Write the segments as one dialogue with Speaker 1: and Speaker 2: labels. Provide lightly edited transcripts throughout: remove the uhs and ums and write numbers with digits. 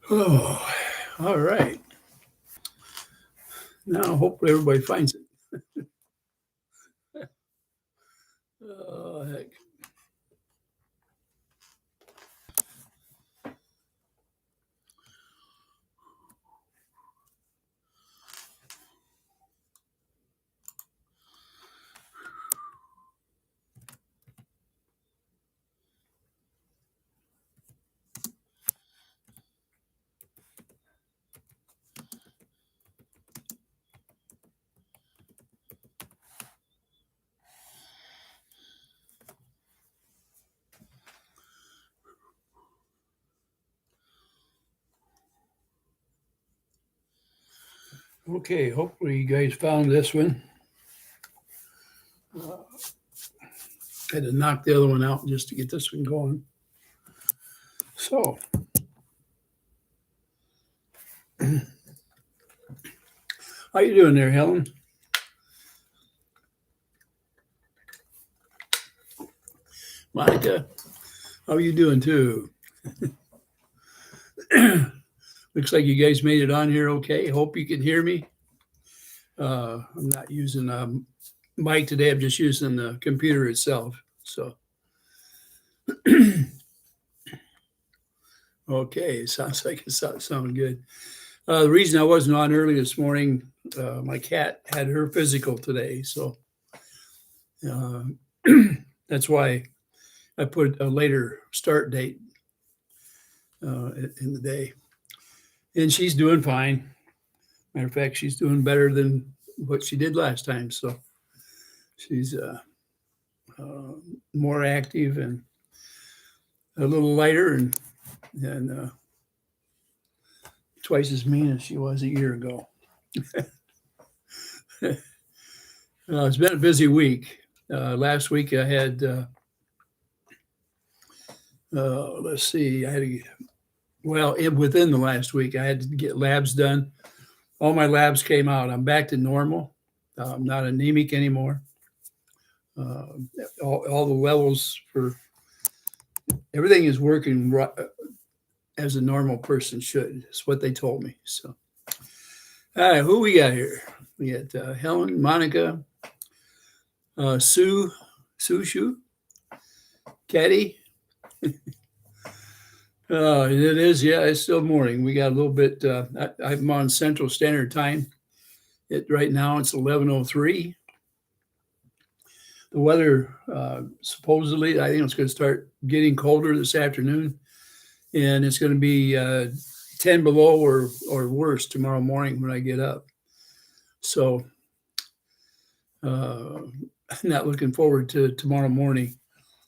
Speaker 1: Oh, all right. Now, hopefully, everybody finds it. Oh, heck. Okay, hopefully, you guys found this one. Had to knock the other one out just to get this one going. So, how you doing there, Helen? Monica, how are you doing too? Looks like you guys made it on here okay. Hope you can hear me. I'm not using a mic today. I'm just using the computer itself. So, okay, sounds like it sounding good. The reason I wasn't on early this morning, my cat had her physical today, so uh, that's why I put a later start date in the day. And she's doing fine. Matter of fact, she's doing better than what she did last time. So she's uh, more active and a little lighter and twice as mean as she was a year ago. It's been a busy week. Last week I had, let's see, within the last week, I had to get labs done. All my labs came out. I'm back to normal. I'm not anemic anymore. Uh, all the levels for everything is working as a normal person should. It's what they told me. So, all right, who we got here? We got Helen, Monica, Sue Shu, Caddy. It is, yeah, it's still morning. We got a little bit. I'm on Central Standard Time. Right now it's 11:03. The weather supposedly, I think it's going to start getting colder this afternoon, and it's going to be 10 below or worse tomorrow morning when I get up. So, I'm not looking forward to tomorrow morning.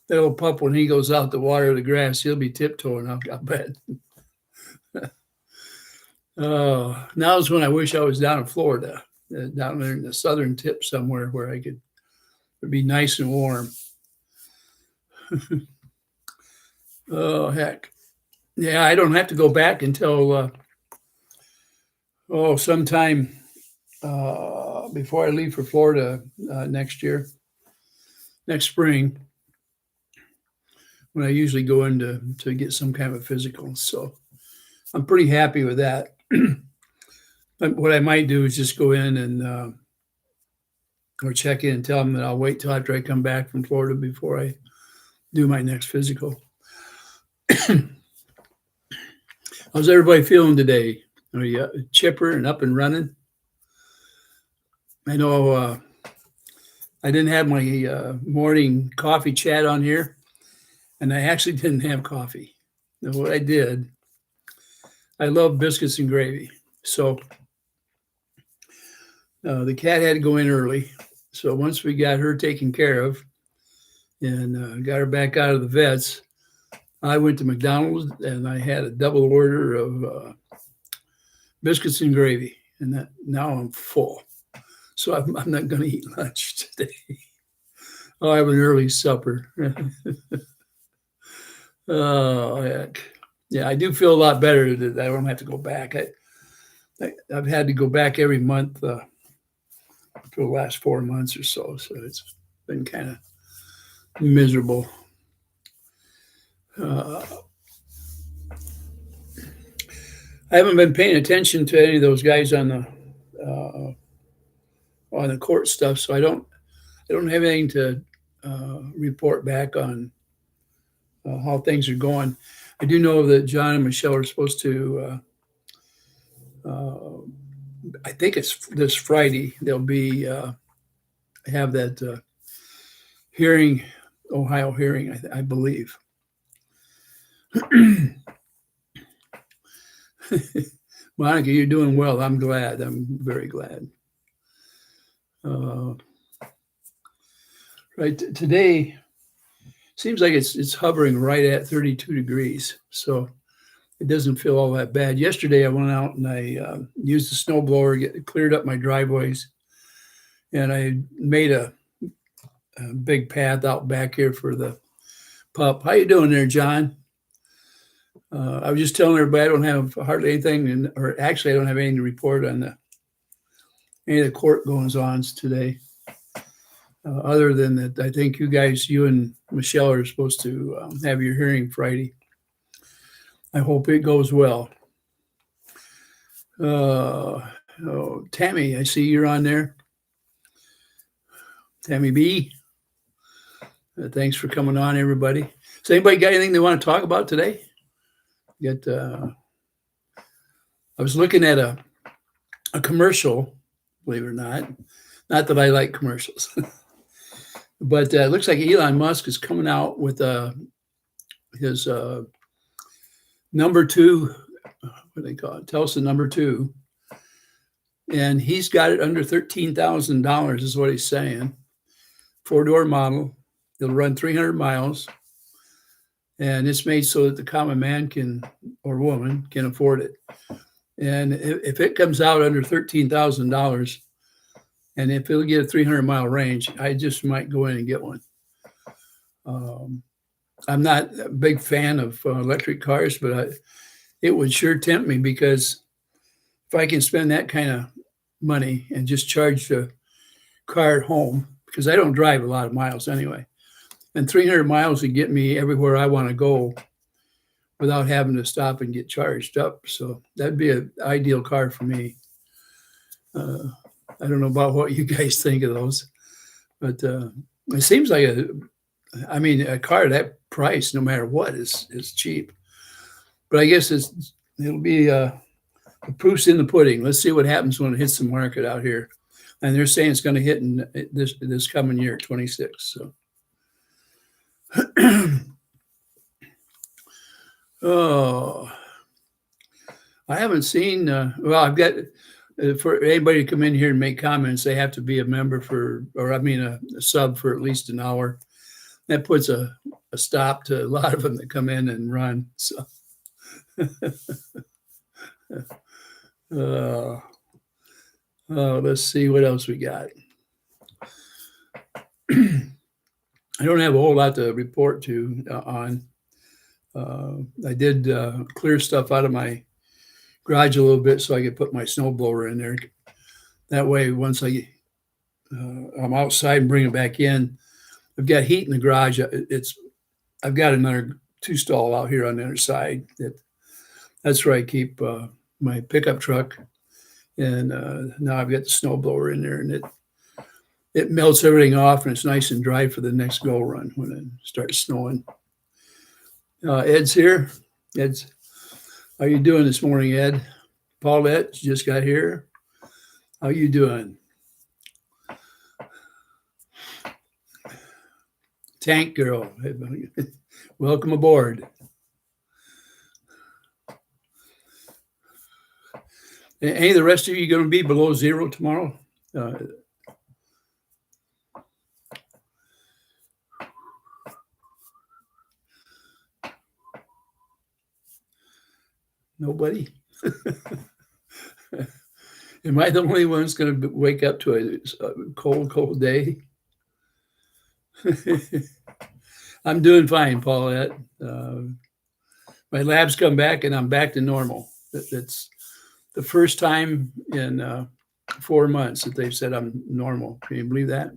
Speaker 1: That old pup, when he goes out to water the grass, he'll be tiptoeing. I'll bet. Now's when I wish I was down in Florida, down there in the southern tip somewhere where I could it'd be nice and warm. Oh heck, yeah! I don't have to go back until sometime before I leave for Florida next spring, when I usually go in to get some kind of a physical. So I'm pretty happy with that. But what I might do is just go in and or check in and tell them that I'll wait till after I come back from Florida before I do my next physical. How's everybody feeling today? Are you chipper and up and running? I know I didn't have my morning coffee chat on here, and I actually didn't have coffee. Now, what I did, I love biscuits and gravy. So the cat had to go in early. So once we got her taken care of and got her back out of the vets, I went to McDonald's and I had a double order of biscuits and gravy. And now I'm full. So I'm not going to eat lunch today. I'll have an early supper. Oh, heck. Yeah, I do feel a lot better that I don't have to go back. I've had to go back every month for the last 4 months or so. So it's been kind of miserable. Uh, I haven't been paying attention to any of those guys on the court stuff, so I don't have anything to report back on how things are going. I do know that John and Michelle are supposed to. I think it's this Friday. They'll be have that hearing, Ohio hearing, I believe. Monica, you're doing well. I'm glad. I'm very glad. Right today seems like it's hovering right at 32 degrees, so it doesn't feel all that bad. Yesterday I went out and I used the snow blower, cleared up my driveways, and I made a big path out back here for the pup. How you doing there, John? I was just telling everybody I don't have hardly anything, or actually I don't have anything to report on any of the court goings-ons today. Other than that, I think you and Michelle are supposed to have your hearing Friday. I hope it goes well. Tammy, I see you're on there. Tammy B. Thanks for coming on, everybody. Has anybody got anything they want to talk about today? I was looking at a commercial, believe it or not. Not that I like commercials. But it looks like Elon Musk is coming out with his number 2, what do they call it? Tesla number 2. And he's got it under $13,000 is what he's saying. 4-door model. It'll run 300 miles. And it's made so that the common man or woman can afford it. And if it comes out under $13,000, and if it'll get a 300-mile range, I just might go in and get one. I'm not a big fan of electric cars, but it would sure tempt me, because if I can spend that kind of money and just charge the car at home, because I don't drive a lot of miles anyway, and 300 miles would get me everywhere I want to go without having to stop and get charged up. So that'd be an ideal car for me. I don't know about what you guys think of those, but it seems like a car at that price, no matter what, is cheap. But I guess it'll be the proof's in the pudding. Let's see what happens when it hits the market out here. And they're saying it's going to hit in this coming year, 26. So, oh, I haven't seen. Well, I've got. For anybody to come in here and make comments, they have to be a member a sub for at least an hour. That puts a stop to a lot of them that come in and run. So, let's see what else we got. I don't have a whole lot to report on. I did clear stuff out of my garage a little bit so I could put my snow blower in there. That way, once I'm outside and bring it back in, I've got heat in the garage. I've got another 2-stall out here on the other side. That's where I keep my pickup truck, and now I've got the snow blower in there, and it melts everything off, and it's nice and dry for the next go run when it starts snowing. Ed's here. How you doing this morning, Ed? Paulette just got here. How you doing? Tank Girl, welcome aboard. Any of the rest of you going to be below 0 tomorrow? Nobody? Am I the only one that's going to wake up to a cold day? I'm doing fine, Paulette. My labs come back and I'm back to normal. That's the first time in 4 months that they've said I'm normal. Can you believe that?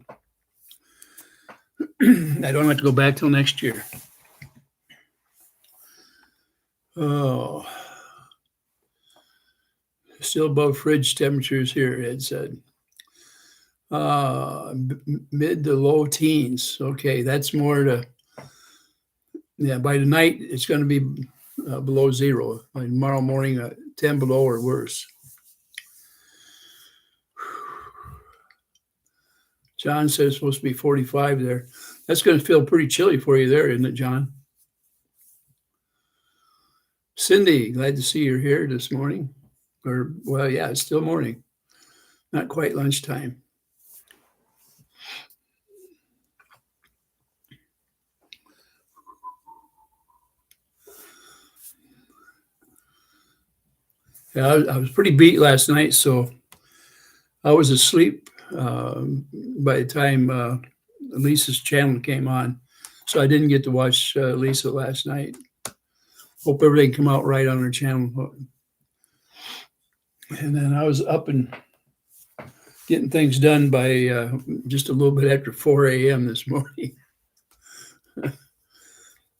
Speaker 1: I don't have to go back till next year. Oh. still above fridge temperatures here, Ed said. Mid to low teens. Okay, that's more to, yeah, by tonight it's going to be below zero. By tomorrow morning, 10 below or worse. John says it's supposed to be 45 there. That's going to feel pretty chilly for you there, isn't it, John? Cindy, glad to see you're here this morning. Or, well, yeah, it's still morning. Not quite lunchtime. Yeah, I was pretty beat last night, so I was asleep by the time Lisa's channel came on. So I didn't get to watch Lisa last night. Hope everything come out right on her channel. And then I was up and getting things done by just a little bit after 4 a.m. this morning.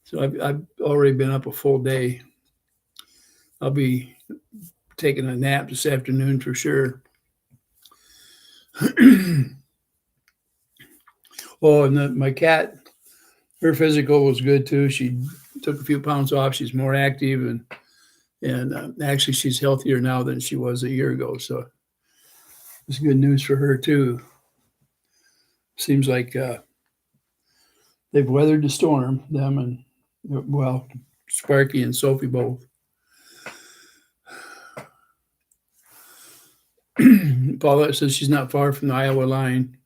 Speaker 1: So I've already been up a full day. I'll be taking a nap this afternoon for sure. Oh, and my cat, her physical was good too. She took a few pounds off. She's more active, and actually she's healthier now than she was a year ago. So it's good news for her too. Seems like they've weathered the storm, them and, well, Sparky and Sophie both. Paulette says she's not far from the Iowa line.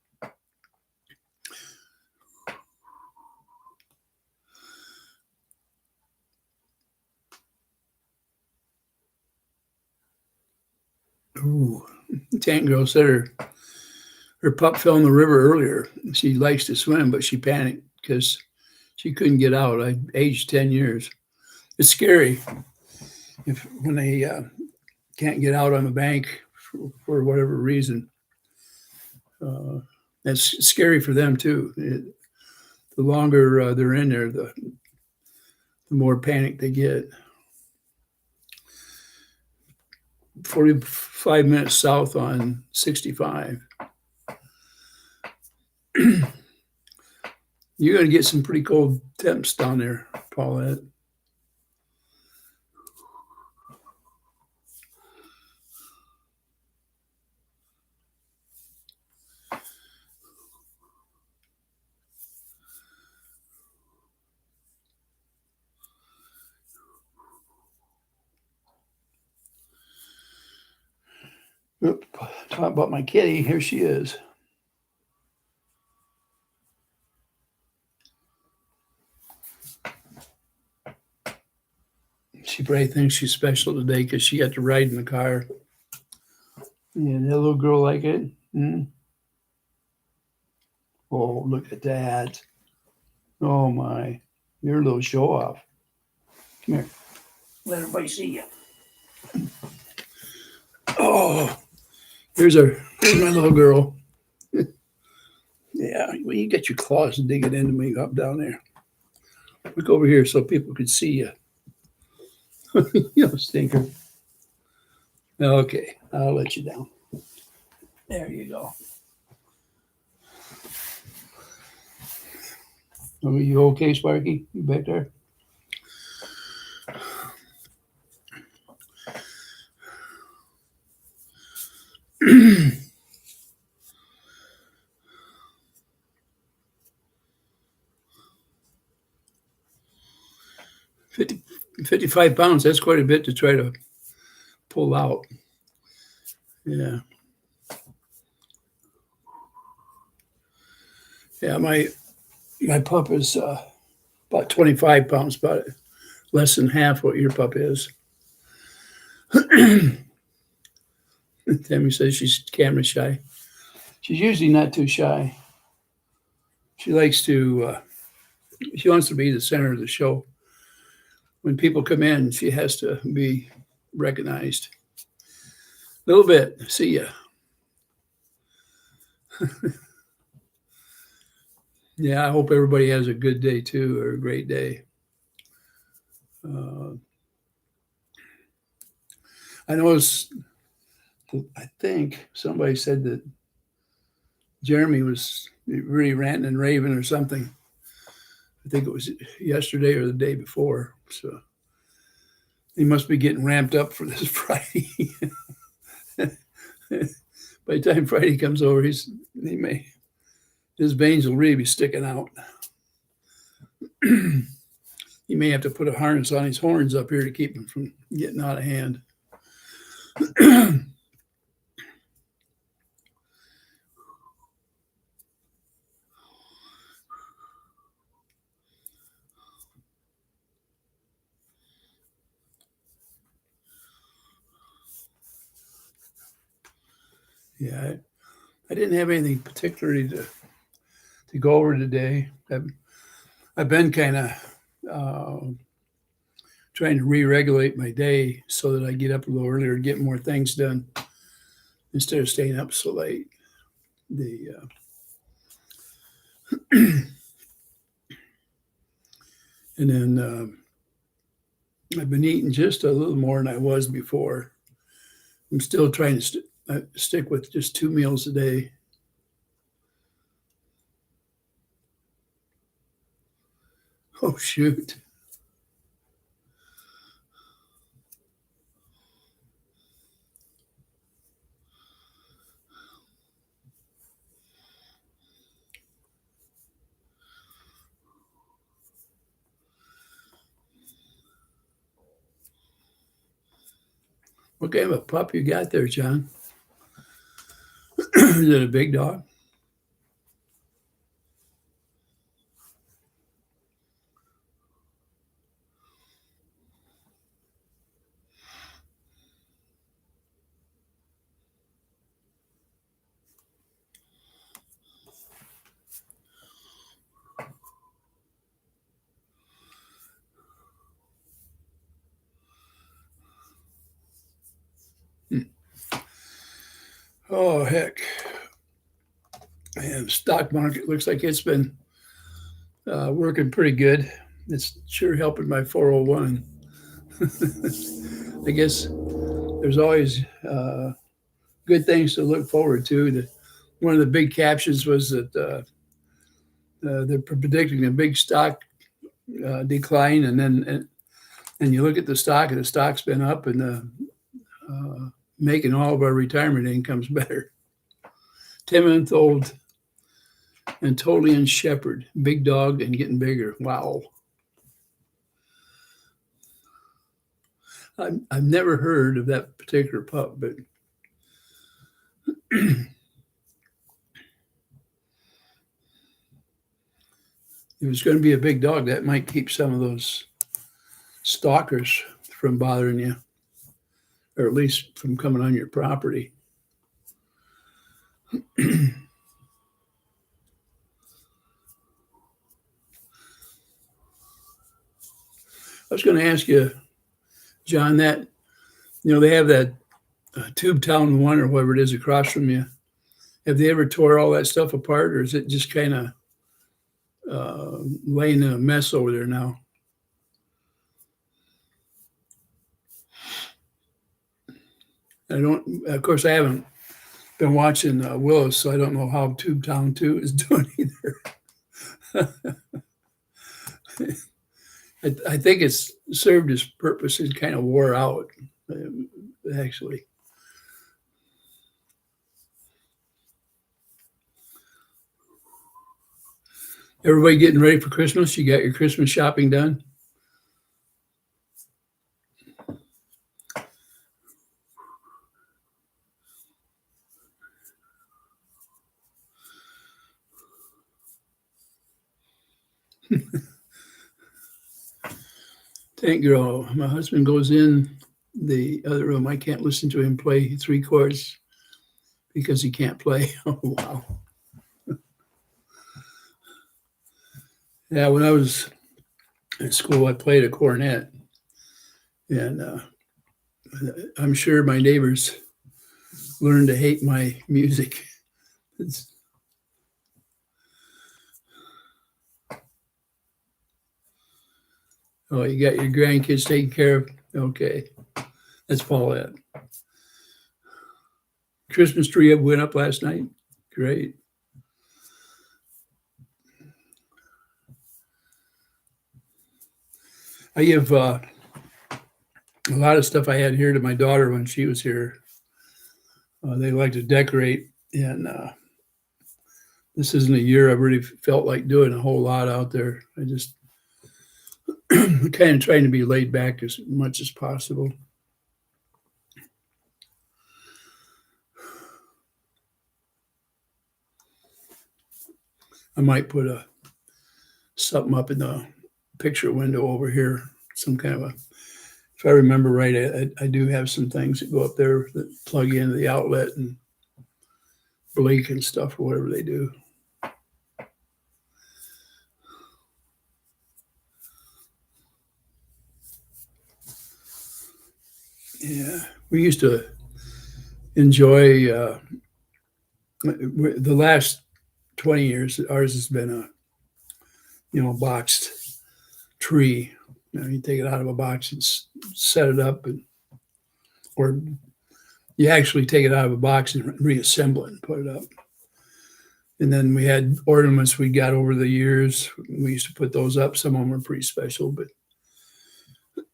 Speaker 1: Ooh, Tank Girl said her pup fell in the river earlier. She likes to swim, but she panicked because she couldn't get out. I aged 10 years. It's scary when they can't get out on the bank for whatever reason. That's scary for them too. The longer they're in there, the more panic they get. 45 minutes south on 65. You're going to get some pretty cold temps down there, Paulette. Oop, talk about my kitty. Here she is. She probably thinks she's special today because she got to ride in the car. Yeah, that little girl like it. Oh, look at that. Oh, my. You're a little show off. Come here. Let everybody see you. Oh, here's my little girl. Yeah, well, you got your claws digging into me up down there. Look over here so people could see you. You stinker. Okay, I'll let you down. There you go. Are you okay, Sparky? You back there? $50, 55 pounds, that's quite a bit to try to pull out. Yeah. Yeah, my pup is about 25 pounds, about less than half what your pup is. Tammy says she's camera shy. She's usually not too shy. She likes to, she wants to be the center of the show. When people come in, she has to be recognized. A little bit. See ya. Yeah, I hope everybody has a good day too, or a great day. I noticed I think somebody said that Jeremy was really ranting and raving or something. I think it was yesterday or the day before. So he must be getting ramped up for this Friday. By the time Friday comes over, his veins will really be sticking out. He may have to put a harness on his horns up here to keep him from getting out of hand. Yeah, I didn't have anything particularly to go over today. I've been kind of trying to re-regulate my day so that I get up a little earlier and get more things done instead of staying up so late. And then I've been eating just a little more than I was before. I'm still trying to stick with just 2 meals a day. Oh, shoot. What kind of a pup you got there, John? Is it a big dog? Oh, heck. And the stock market looks like it's been working pretty good. It's sure helping my 401. I guess there's always good things to look forward to. One of the big captions was that they're predicting a big stock decline, and you look at the stock, and the stock's been up and making all of our retirement incomes better. 10-month-old Anatolian Shepherd, big dog and getting bigger. Wow. I've never heard of that particular pup, but if it's going to be a big dog, that might keep some of those stalkers from bothering you, or at least from coming on your property. I was going to ask you, John, that they have that Tube Town 1 or whatever it is across from you. Have they ever tore all that stuff apart, or is it just kind of laying in a mess over there now? Of course, I haven't been watching Willis, so I don't know how Tube Town 2 is doing either. I think it's served its purpose and kind of wore out, actually. Everybody getting ready for Christmas? You got your Christmas shopping done? Tank girl, my husband goes in the other room. I can't listen to him play 3 chords because he can't play. Oh, wow. Yeah, when I was in school, I played a cornet, and I'm sure my neighbors learned to hate my music. Oh, you got your grandkids taken care of? Okay. That's Paulette. Christmas tree went up last night. Great. I give a lot of stuff I had here to my daughter when she was here. They like to decorate, and this isn't a year I've really felt like doing a whole lot out there. I just kind of trying to be laid back as much as possible. I might put something up in the picture window over here, some kind of a, if I remember right, I do have some things that go up there that plug into the outlet and blink and stuff or whatever they do. Yeah, we used to enjoy the last 20 years. Ours has been a boxed tree. You take it out of a box and set it up, or you actually take it out of a box and reassemble it and put it up. And then we had ornaments we got over the years. We used to put those up. Some of them were pretty special, but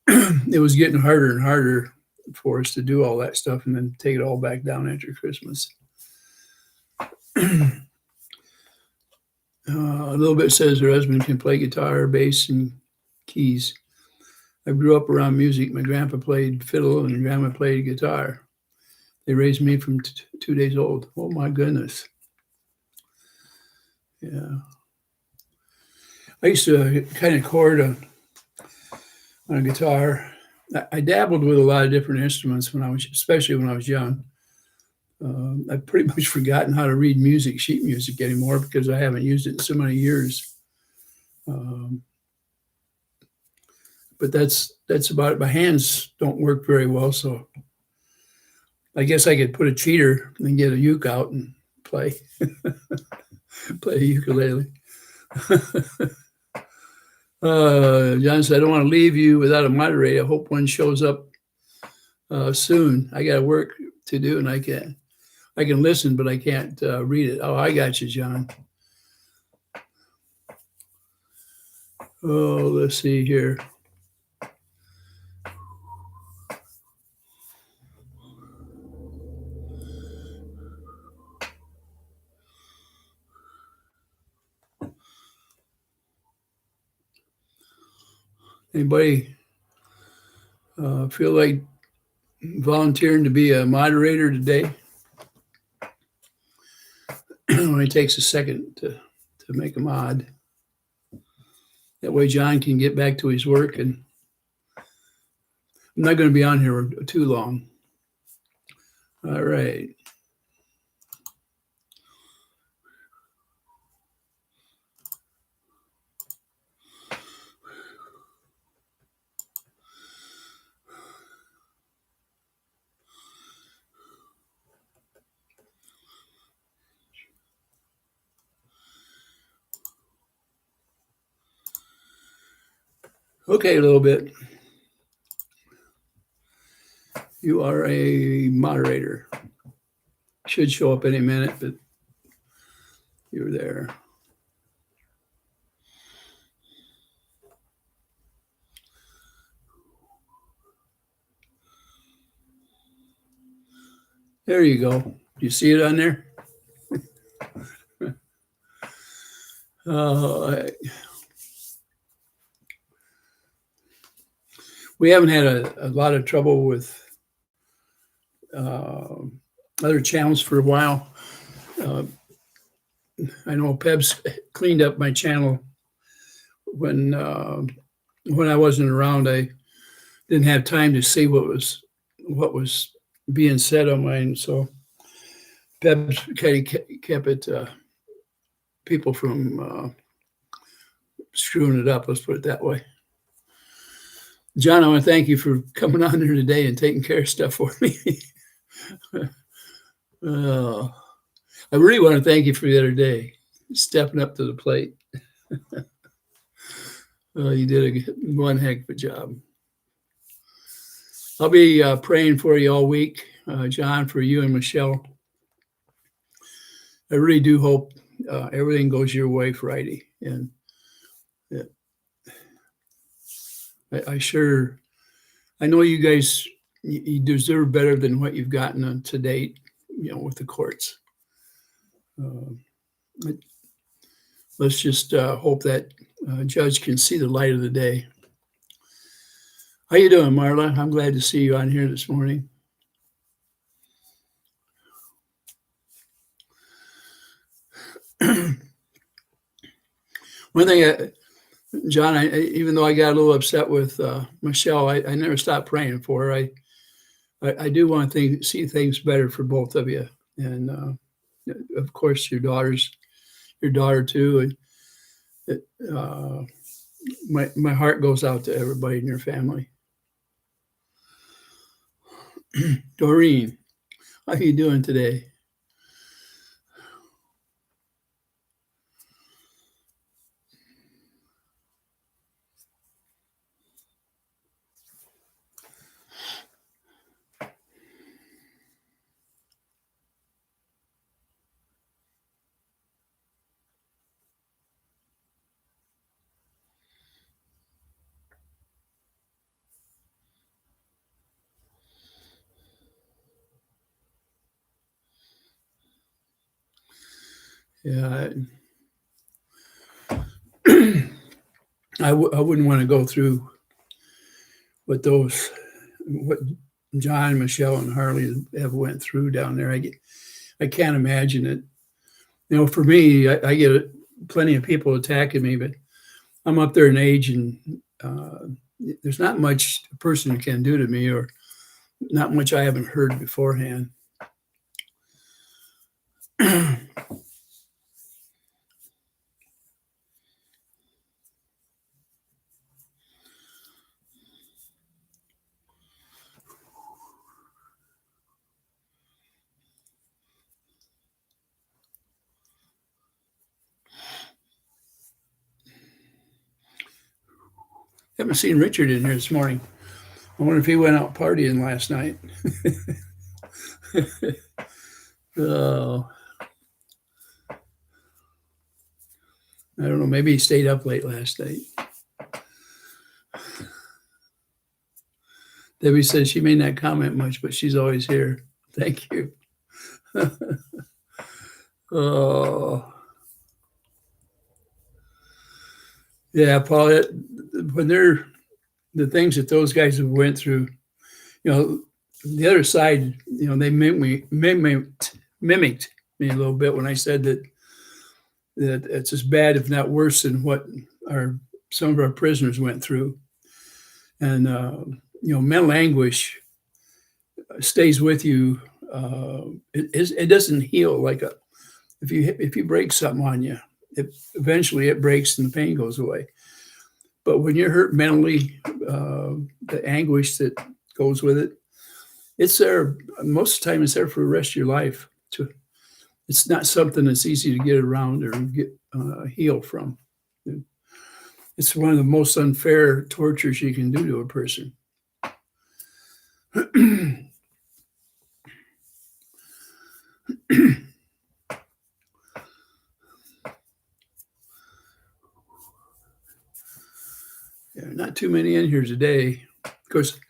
Speaker 1: it was getting harder and harder for us to do all that stuff and then take it all back down after Christmas. A little bit says her husband can play guitar, bass, and keys. I grew up around music. My grandpa played fiddle and grandma played guitar. They raised me from 2 days old. Oh my goodness. Yeah. I used to kind of chord on a guitar. I dabbled with a lot of different instruments especially when I was young. I've pretty much forgotten how to read sheet music anymore because I haven't used it in so many years. But that's about it. My hands don't work very well, so I guess I could put a cheater and get a uke out and play a ukulele. John said, I don't want to leave you without a moderator. I hope one shows up soon. I got work to do, and I can listen, but I can't read it. Oh, I got you, John. Oh, let's see here. Anybody feel like volunteering to be a moderator today? It only takes a second to make a mod. That way John can get back to his work, and I'm not going to be on here too long. All right. Okay, a little bit. You are a moderator. Should show up any minute, but you're there. There you go. You see it on there? We haven't had a lot of trouble with other channels for a while. I know Peb's cleaned up my channel when I wasn't around. I didn't have time to see what was being said on mine, so Peb's kind of kept it people from screwing it up. Let's put it that way. John, I want to thank you for coming on here today and taking care of stuff for me. I really want to thank you for the other day, stepping up to the plate. You did one heck of a job. I'll be praying for you all week, John, for you and Michelle. I really do hope everything goes your way Friday. And uh, I know you guys, you deserve better than what you've gotten to date, with the courts. Uh, let's just hope that judge can see the light of the day. How you doing, Marla? I'm glad to see you on here this morning. One thing, John, even though I got a little upset with Michelle, I never stopped praying for her. I do want to see things better for both of you, and of course your daughter too. And my heart goes out to everybody in your family. Doreen, how you doing today? Yeah, I wouldn't want to go through what John, Michelle, and Harley have went through down there. I can't imagine it. For me, I get plenty of people attacking me, but I'm up there in age, and there's not much a person can do to me, or not much I haven't heard beforehand. Haven't seen Richard in here this morning. I wonder if he went out partying last night. Oh, I don't know. Maybe he stayed up late last night. Debbie says she may not comment much, but she's always here. Thank you. Oh, yeah, Paul. When the things that those guys have went through, the other side, they mimicked me a little bit when I said that it's as bad, if not worse, than what some of our prisoners went through. And mental anguish stays with you. It doesn't heal like if you break something on you, eventually it breaks and the pain goes away. But when you're hurt mentally, the anguish that goes with it, it's there. Most of the time, it's there for the rest of your life. It's not something that's easy to get around or get healed from. It's one of the most unfair tortures you can do to a person. Yeah, not too many in here today. Of course,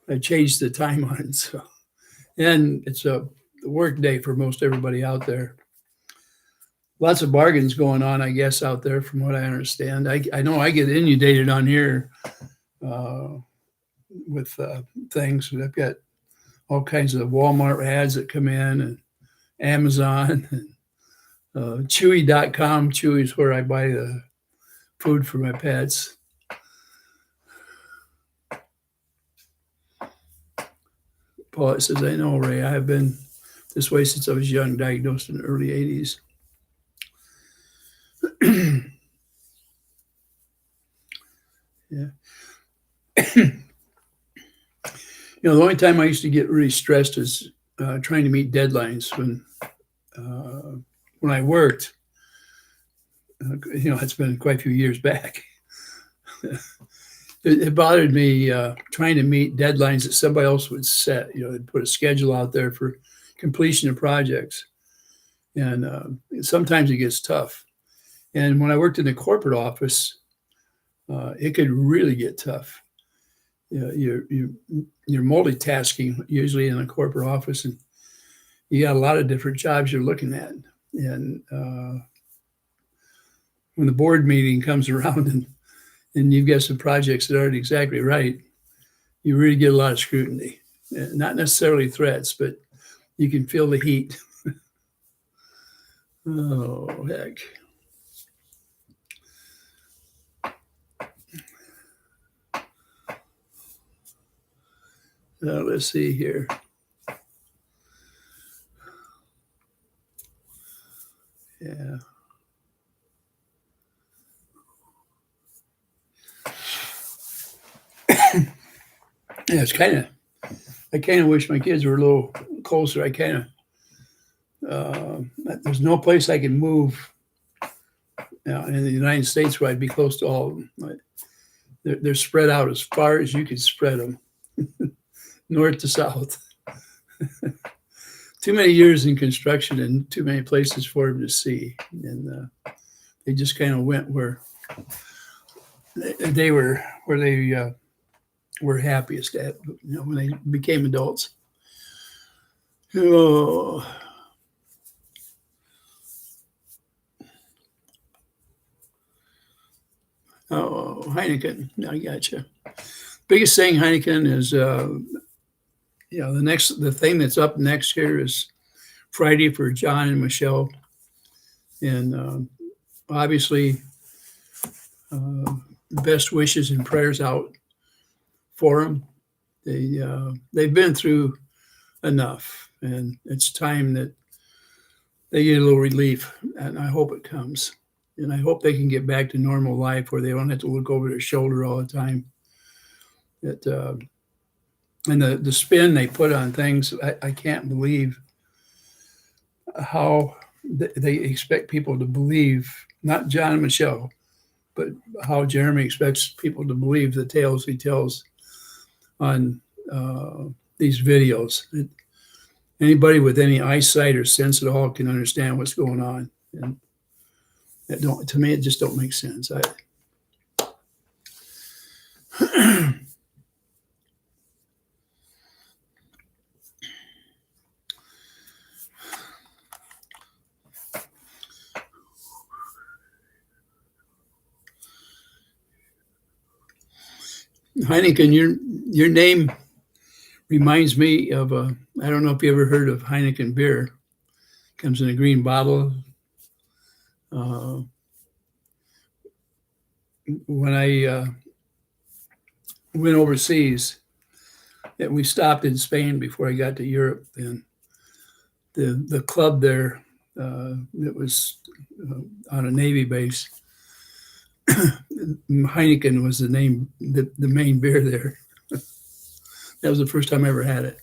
Speaker 1: I changed the time on it, and it's a work day for most everybody out there. Lots of bargains going on, I guess, out there, from what I understand. I know I get inundated on here with things. I've got all kinds of Walmart ads that come in, and Amazon, and Chewy.com. Chewy is where I buy the food for my pets. Paul says, I know, Ray. I have been this way since I was young, diagnosed in the early 80s. Yeah. The only time I used to get really stressed is trying to meet deadlines when I worked. It's been quite a few years back. It bothered me trying to meet deadlines that somebody else would set. They'd put a schedule out there for completion of projects. And sometimes it gets tough. And when I worked in the corporate office, it could really get tough. You're multitasking usually in a corporate office, and you got a lot of different jobs you're looking at. And when the board meeting comes around and you've got some projects that aren't exactly right, you really get a lot of scrutiny. Not necessarily threats, but you can feel the heat. Oh, heck. Let's see here. Yeah. Yeah, it's I kind of wish my kids were a little closer. There's no place I can move in the United States where I'd be close to all of them. They're spread out as far as you can spread them, north to south. Too many years in construction and too many places for them to see. And they just kind of went where they were happiest at, when they became adults. Oh. Oh, Heineken. I gotcha. Biggest thing, Heineken, is the thing that's up next here is Friday for John and Michelle, and obviously, best wishes and prayers out for them. They've been through enough, and it's time that they get a little relief, and I hope it comes. And I hope they can get back to normal life where they don't have to look over their shoulder all the time. And the spin they put on things, I can't believe how they expect people to believe, not John and Michelle, but how Jeremy expects people to believe the tales he tells on these videos. Anybody with any eyesight or sense at all can understand what's going on. And to me, it just don't make sense. Heineken, your name reminds me of I don't know if you ever heard of Heineken beer. Comes in a green bottle. When I went overseas, we stopped in Spain before I got to Europe, and the club there that was on a Navy base, Heineken was the name, the main beer there. That was the first time I ever had it.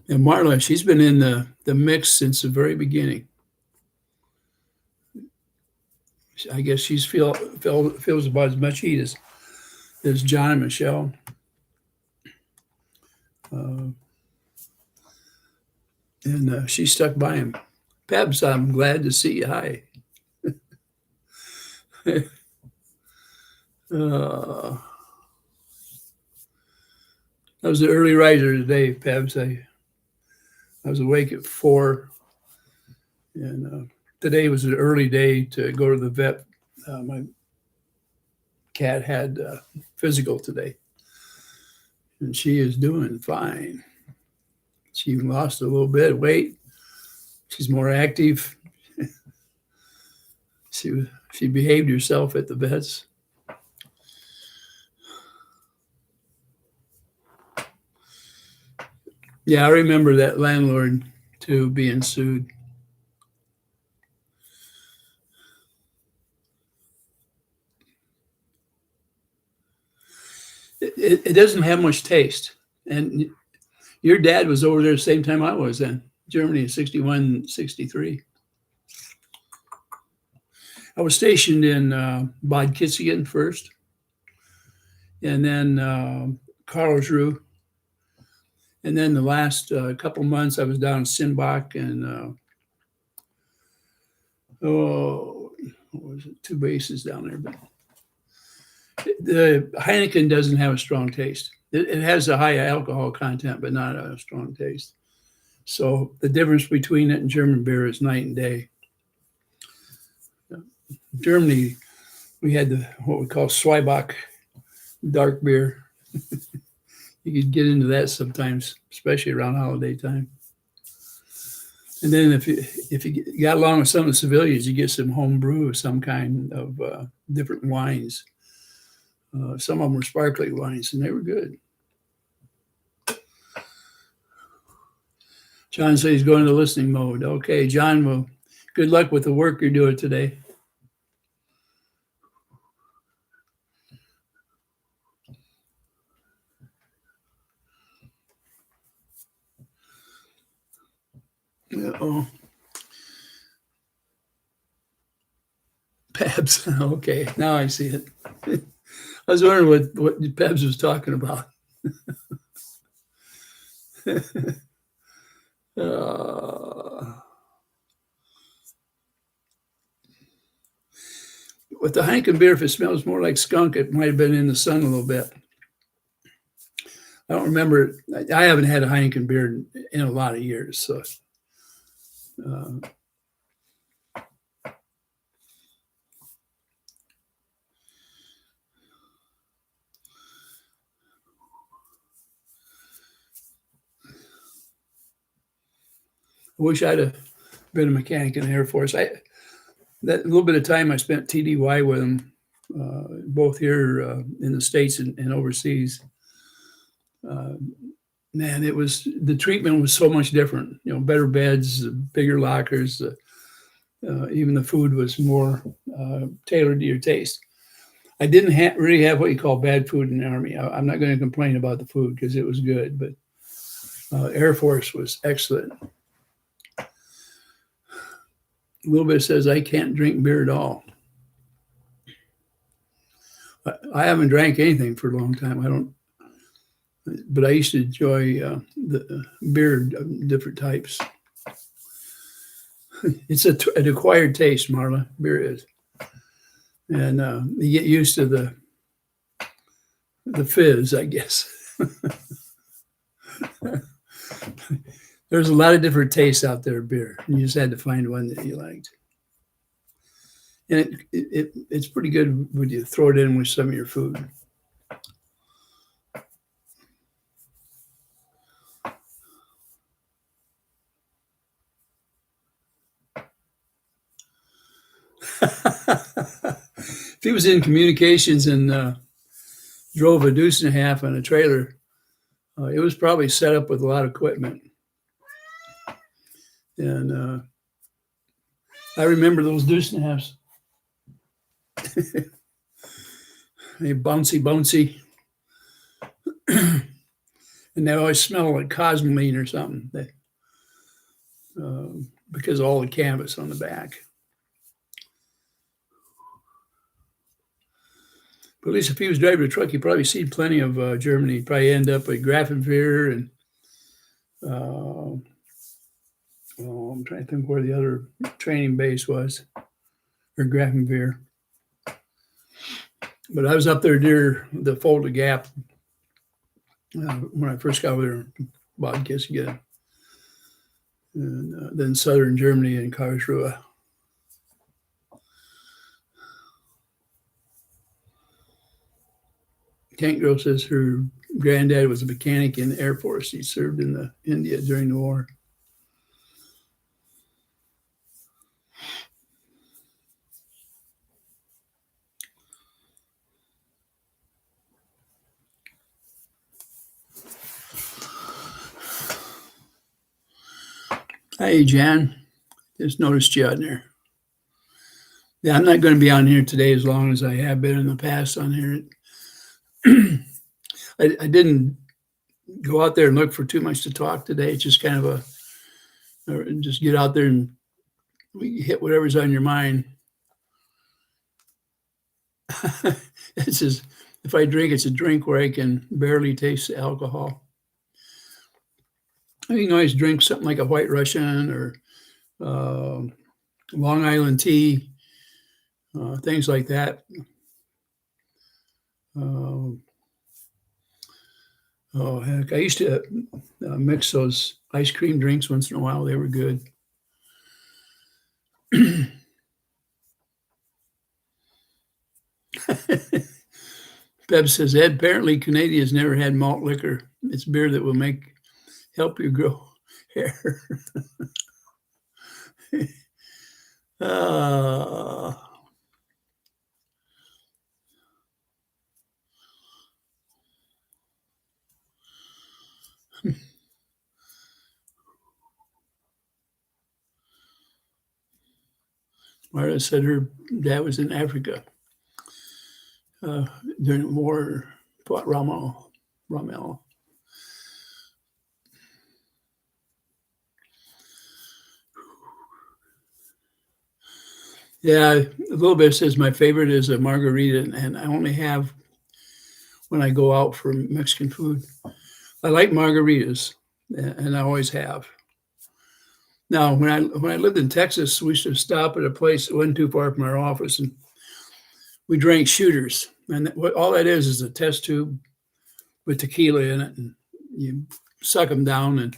Speaker 1: And Marla, she's been in the mix since the very beginning. I guess she's feels about as much heat as John and Michelle. And she stuck by him. Pebs, I'm glad to see you. Hi. I was an early riser today, Pebs. I was awake at 4, and today was an early day to go to the vet. My cat had physical today, and she is doing fine. She lost a little bit of weight. She's more active. She behaved herself at the vets. Yeah, I remember that landlord too being sued. It doesn't have much taste. And your dad was over there the same time I was in Germany in 61, 63. I was stationed in Bad Kissingen first, and then Karlsruhe. And then the last couple months, I was down in Sinbach and what was it? 2 bases down there. But the Heineken doesn't have a strong taste. It has a high alcohol content, but not a strong taste. So the difference between it and German beer is night and day. Germany, we had what we call Zweibach dark beer. You could get into that sometimes, especially around holiday time. And then if you got along with some of the civilians, you get some home brew of some kind of different wines. Some of them were sparkling wines, and they were good. John says he's going into listening mode. Okay, John, well, good luck with the work you're doing today. Uh-oh. Pabs. Okay, now I see it. I was wondering what Pabs was talking about. With the Heineken beer, if it smells more like skunk, it might have been in the sun a little bit. I don't remember. I haven't had a Heineken beer in a lot of years, so. I wish I'd have been a mechanic in the Air Force. That little bit of time I spent TDY with them, both here in the States and overseas. Man, the treatment was so much different. Better beds, bigger lockers. Even the food was more tailored to your taste. I didn't really have what you call bad food in the Army. I'm not going to complain about the food because it was good, but Air Force was excellent. A little bit says I can't drink beer at all. I haven't drank anything for a long time. But I used to enjoy the beer of different types. It's an acquired taste, Marla. Beer is, and you get used to the fizz, I guess. There's a lot of different tastes out there of beer. You just had to find one that you liked. And it's pretty good when you throw it in with some of your food. If he was in communications and drove a deuce and a half on a trailer, it was probably set up with a lot of equipment. And I remember those deuce and a halves. They bouncy. And they always smell like cosmoline or something because of all the canvas on the back. But at least if he was driving a truck, he probably seen plenty of Germany. He'd probably end up at Grafenwehr and I'm trying to think where the other training base was, or Grafenwehr. But I was up there near the Fulda Gap when I first got over there, Bad Kissingen, and then southern Germany and Karlsruhe. Tank Girl says her granddad was a mechanic in the Air Force. He served in India during the war. Hey, Jan. Just noticed you on there. Yeah, I'm not going to be on here today as long as I have been in the past on here. I didn't go out there and look for too much to talk today. It's just kind of just get out there and hit whatever's on your mind. It says, if I drink, it's a drink where I can barely taste the alcohol. You can always drink something like a White Russian or Long Island tea, things like that. Oh, heck, I used to mix those ice cream drinks once in a while. They were good. Beb says, Ed, apparently Canadians never had malt liquor. It's beer that will help you grow hair. uh, Marta said her dad was in Africa during the war, fought Rommel. Yeah, a little bit says my favorite is a margarita, and I only have when I go out for Mexican food. I like margaritas, and I always have. Now, when I lived in Texas, we used to stop at a place that wasn't too far from our office, and we drank shooters. And all that is a test tube with tequila in it, and you suck them down and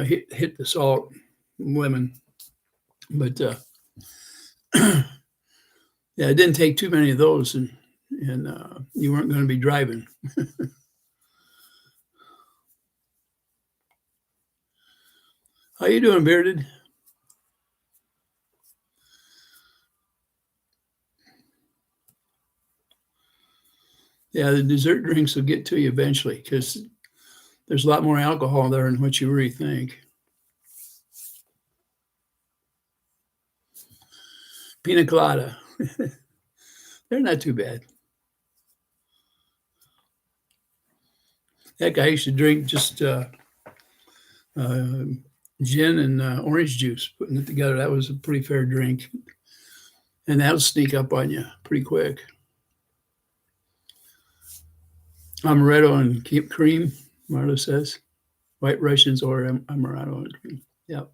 Speaker 1: hit the salt and lemon. But yeah, it didn't take too many of those, and you weren't going to be driving. How you doing, Bearded? Yeah, the dessert drinks will get to you eventually because there's a lot more alcohol there than what you really think. Pina colada. They're not too bad. Heck, I used to drink just gin and orange juice, putting it together. That was a pretty fair drink. And that'll sneak up on you pretty quick. Amaretto and cream, Marla says. White Russians or amaretto and cream. Yep.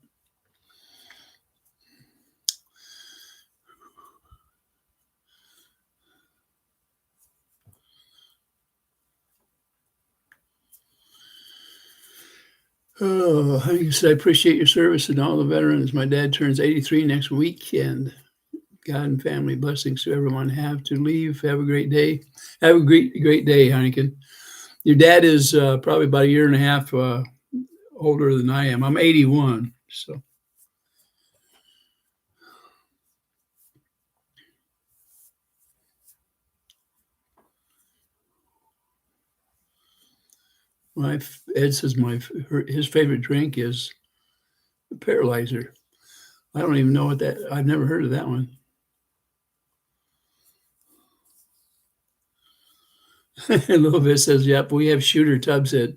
Speaker 1: Oh, I said, I appreciate your service and all the veterans. My dad turns 83 next week, and God and family blessings to everyone. Have to leave. Have a great day. Have a great day, Heineken. Your dad is probably about a year and a half older than I am. I'm 81, so. Ed says his favorite drink is Paralyzer. I don't even know what that. I've never heard of that one. A little bit says, "Yep, we have shooter tubs at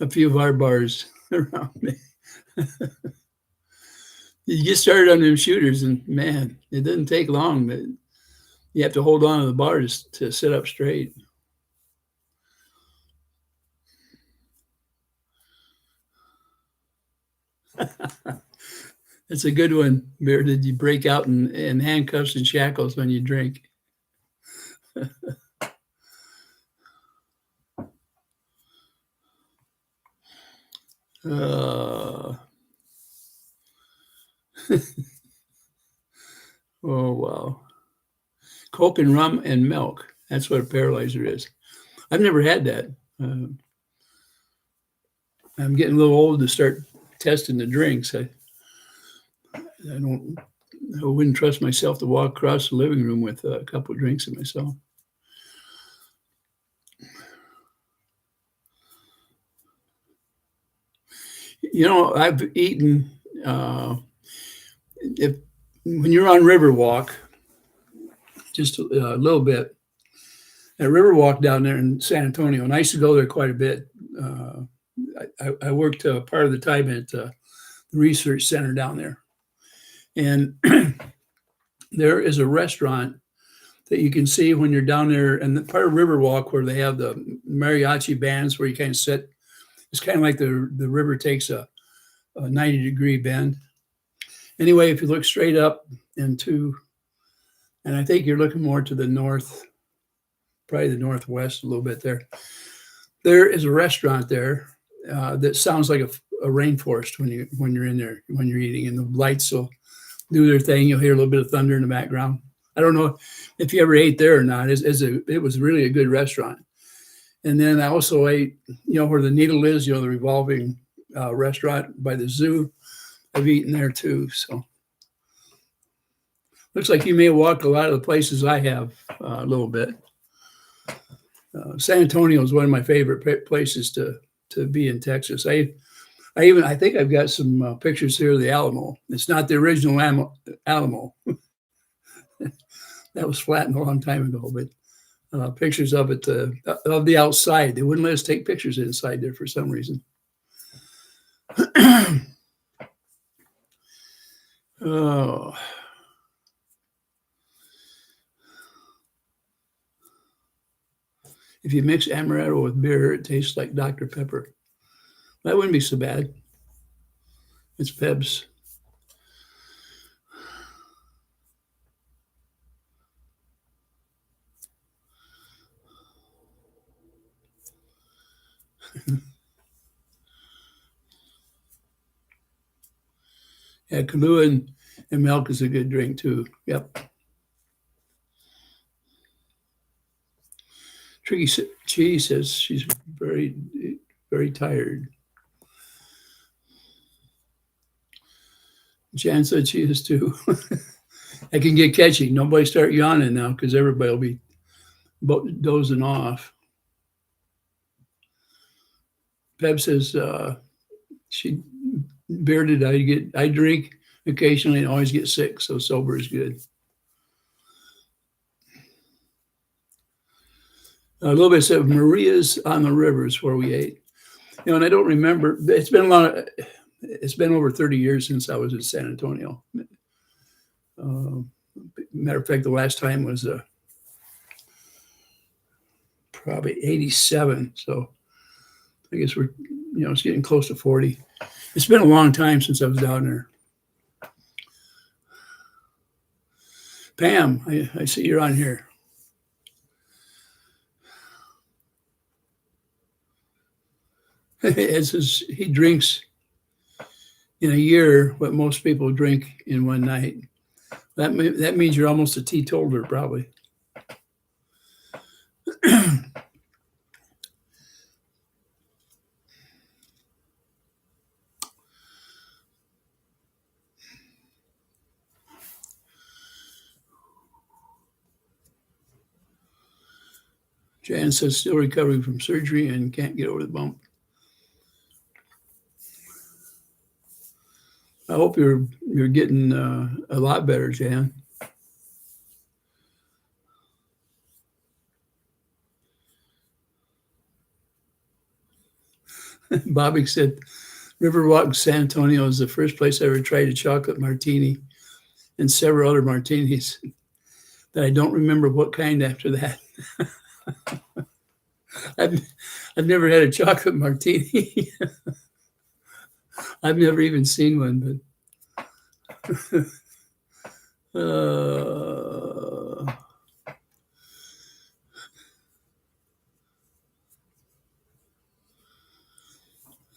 Speaker 1: a few of our bars around me." You get started on them shooters, and man, it doesn't take long, but you have to hold on to the bars to sit up straight. That's a good one, Bear. Did you break out in handcuffs and shackles when you drink? Oh, wow. Coke and rum and milk. That's what a paralyzer is. I've never had that. I'm getting a little old to start testing the drinks. I wouldn't trust myself to walk across the living room with a couple of drinks in myself. You know, I've eaten when you're on Riverwalk, just a little bit. At Riverwalk down there in San Antonio, and I used to go there quite a bit. I worked part of the time at the research center down there. And there is a restaurant that you can see when you're down there, and the part of Riverwalk where they have the mariachi bands where you kind of sit. It's kind of like the river takes a 90-degree bend. Anyway, if you look straight up into, and I think you're looking more to the north, probably the northwest a little bit there. There is a restaurant there that sounds like a rainforest when you're in there, when you're eating, and the lights will do their thing. You'll hear a little bit of thunder in the background. I don't know if you ever ate there or not. It was really a good restaurant. And then I also ate, where the needle is, the revolving restaurant by the zoo. I've eaten there too. So looks like you may have walked a lot of the places I have a little bit. San Antonio is one of my favorite places to be in Texas. I think I've got some pictures here of the Alamo. It's not the original Alamo. That was flattened a long time ago, but pictures of it, of the outside. They wouldn't let us take pictures inside there for some reason. Oh. If you mix amaretto with beer, it tastes like Dr. Pepper. That wouldn't be so bad. It's Pebs. Yeah, Kahlua and milk is a good drink too. Yep. Tricky Cheese says she's very, very tired. Jan said she is too. I can get catchy. Nobody start yawning now because everybody will be dozing off. Peb says she bearded. I drink occasionally and always get sick, so sober is good. A little bit said Maria's on the Rivers where we ate. And I don't remember. It's been it's been over 30 years since I was in San Antonio. Matter of fact, the last time was probably 87. So I guess we're, it's getting close to 40. It's been a long time since I was down there. Pam, I see you're on here. It says he drinks in a year what most people drink in one night. That means you're almost a teetotaler, probably. Jan says still recovering from surgery and can't get over the bump. I hope you're getting a lot better, Jan. Bobby said, Riverwalk, San Antonio is the first place I ever tried a chocolate martini and several other martinis that I don't remember what kind after that. I've never had a chocolate martini. I've never even seen one, but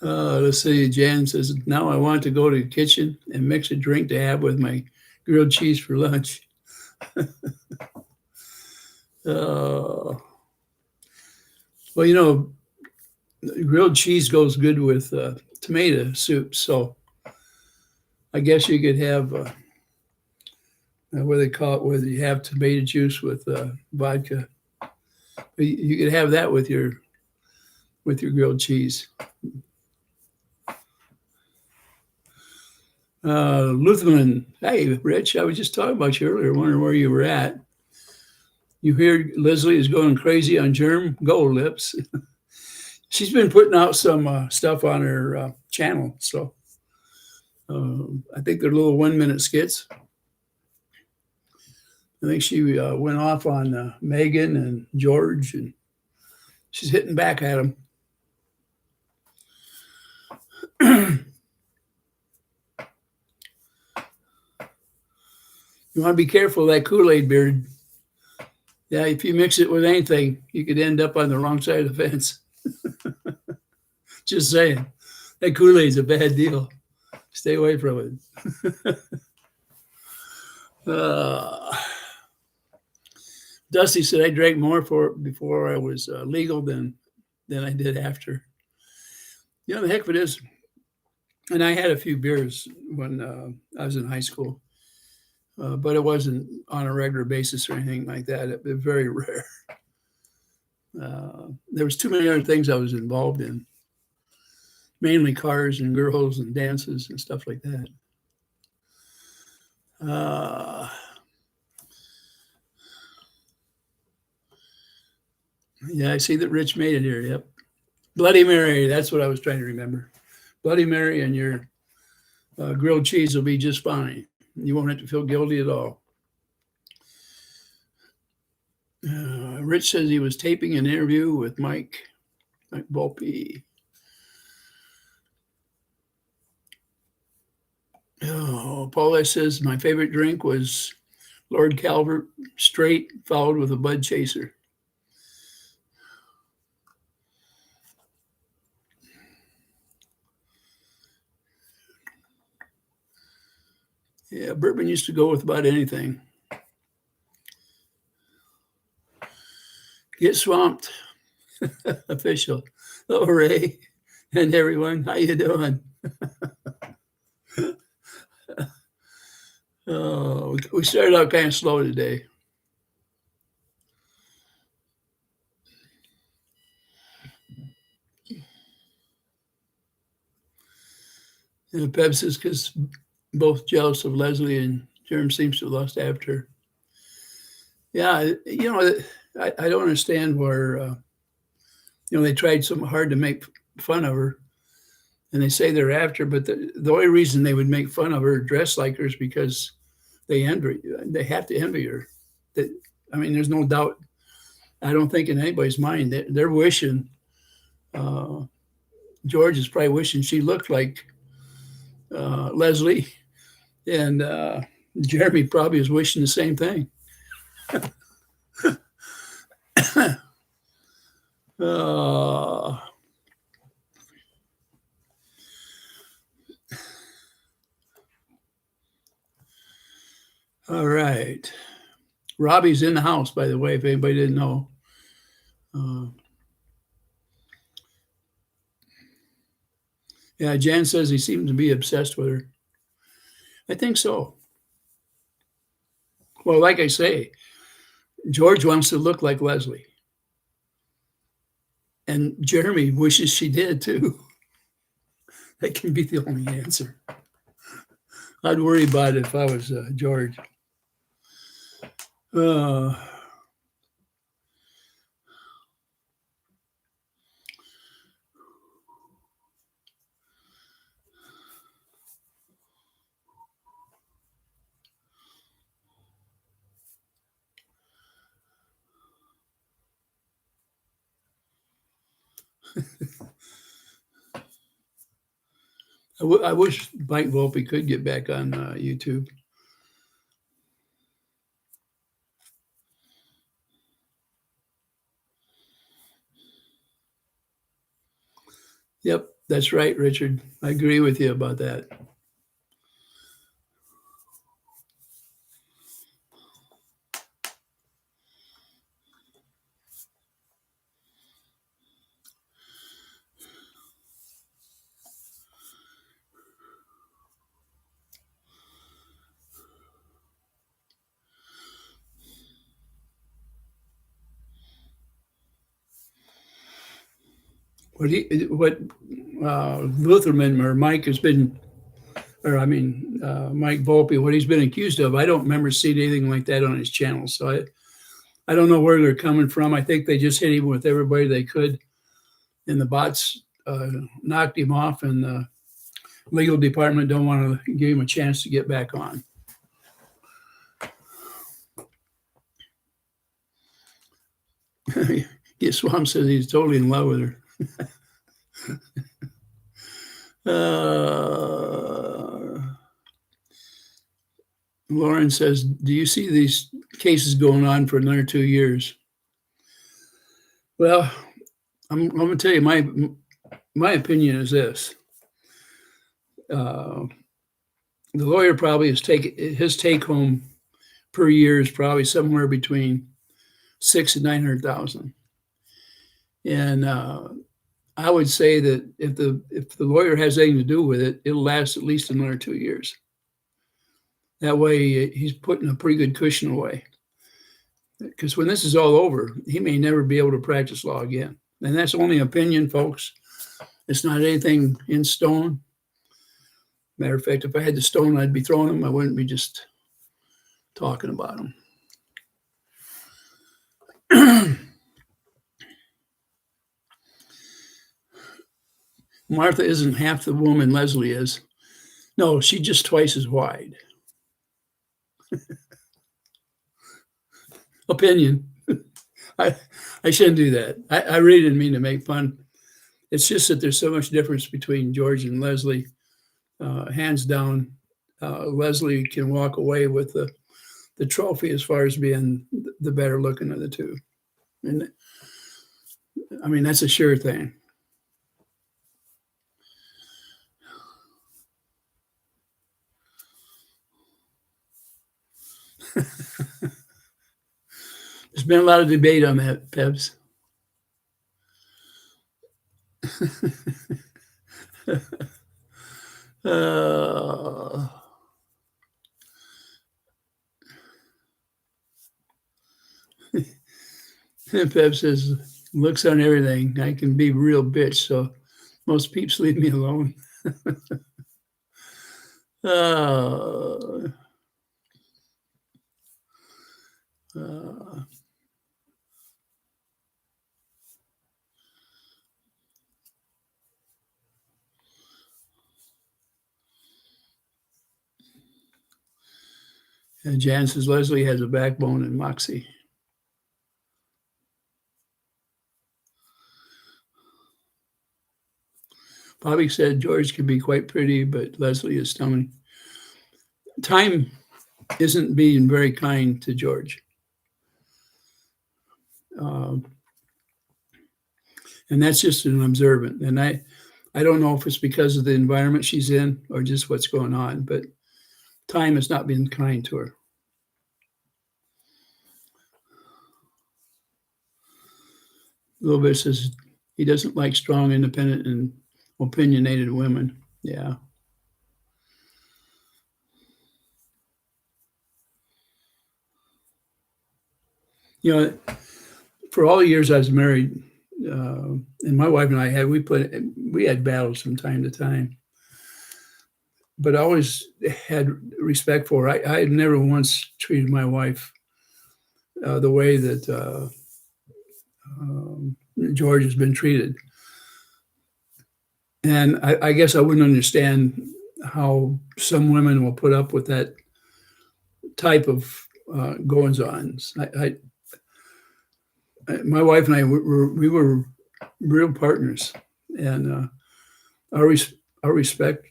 Speaker 1: let's see. Jan says, now I want to go to the kitchen and mix a drink to have with my grilled cheese for lunch. Well, grilled cheese goes good with tomato soup. So I guess you could have what do they call it, where you have tomato juice with vodka. You could have that with your grilled cheese. Lutheran, hey, Rich, I was just talking about you earlier, wondering where you were at. You hear Leslie is going crazy on Germ? Go, Lips. She's been putting out some stuff on her channel. So I think they're little 1-minute skits. I think she went off on Megan and George, and she's hitting back at him. You want to be careful of that Kool-Aid beard. Yeah, if you mix it with anything, you could end up on the wrong side of the fence. Just saying. That Kool-Aid's a bad deal. Stay away from it. Dusty said I drank more before I was legal than I did after. You know, the heck of it is, and I had a few beers when I was in high school, but it wasn't on a regular basis or anything like that. It was very rare. There was too many other things I was involved in, mainly cars and girls and dances and stuff like that. Yeah, I see that Rich made it here. Yep. Bloody Mary. That's what I was trying to remember. Bloody Mary and your grilled cheese will be just fine. You won't have to feel guilty at all. Rich says he was taping an interview with Mike Volpe. Oh, Paula says my favorite drink was Lord Calvert straight, followed with a Bud Chaser. Yeah, bourbon used to go with about anything. Get swamped. Official. Oh, Ray and everyone, how you doing? Oh, we started out kind of slow today. And Pep says because both jealous of Leslie and Jerem seems to have lost after. Yeah, you know, I don't understand where, you know, they tried so hard to make fun of her and they say they're after, but the only reason they would make fun of her, dress like her, is because they have to envy her. I mean, there's no doubt. I don't think in anybody's mind that they're wishing, George is probably wishing she looked like Leslie, and Jeremy probably is wishing the same thing. All right. Robbie's in the house, by the way, if anybody didn't know. Yeah, Jan says he seems to be obsessed with her. I think so. Well, like I say, George wants to look like Leslie. And Jeremy wishes she did too. That can be the only answer. I'd worry about it if I was George. I wish Mike Volpe could get back on YouTube. Yep, that's right, Richard. I agree with you about that. What Lutherman or Mike has been, or I mean, Mike Volpe, what he's been accused of, I don't remember seeing anything like that on his channel. So I don't know where they're coming from. I think they just hit him with everybody they could, and the bots knocked him off, and the legal department don't want to give him a chance to get back on. Get Swamp says he's totally in love with her. Lauren says, do you see these cases going on for another 2 years? Well, I'm going to tell you my opinion is this. The lawyer probably his take home per year is probably somewhere between $600,000 and $900,000. And I would say that if the lawyer has anything to do with it, it'll last at least another 2 years. That way, he's putting a pretty good cushion away. Because when this is all over, he may never be able to practice law again. And that's only opinion, folks. It's not anything in stone. Matter of fact, if I had the stone, I'd be throwing them. I wouldn't be just talking about them. Martha isn't half the woman Leslie is. No, she's just twice as wide. Opinion. I shouldn't do that. I really didn't mean to make fun. It's just that there's so much difference between George and Leslie. Hands down, Leslie can walk away with the trophy as far as being the better looking of the two. And I mean, that's a sure thing. There's been a lot of debate on that, Pebs. Peb says, looks on everything. I can be a real bitch, so most peeps leave me alone. And Jan says, Leslie has a backbone and moxie. Bobby said George can be quite pretty, but Leslie is stunning. Time isn't being very kind to George. And that's just an observant. And I don't know if it's because of the environment she's in or just what's going on, but time has not been kind to her. A little bit says he doesn't like strong, independent, and opinionated women. Yeah. You know, for all the years I was married, and my wife and I we had battles from time to time, but I always had respect for her. I had never once treated my wife the way that George has been treated. And I guess I wouldn't understand how some women will put up with that type of goings-ons. My wife and I we were real partners, and our respect,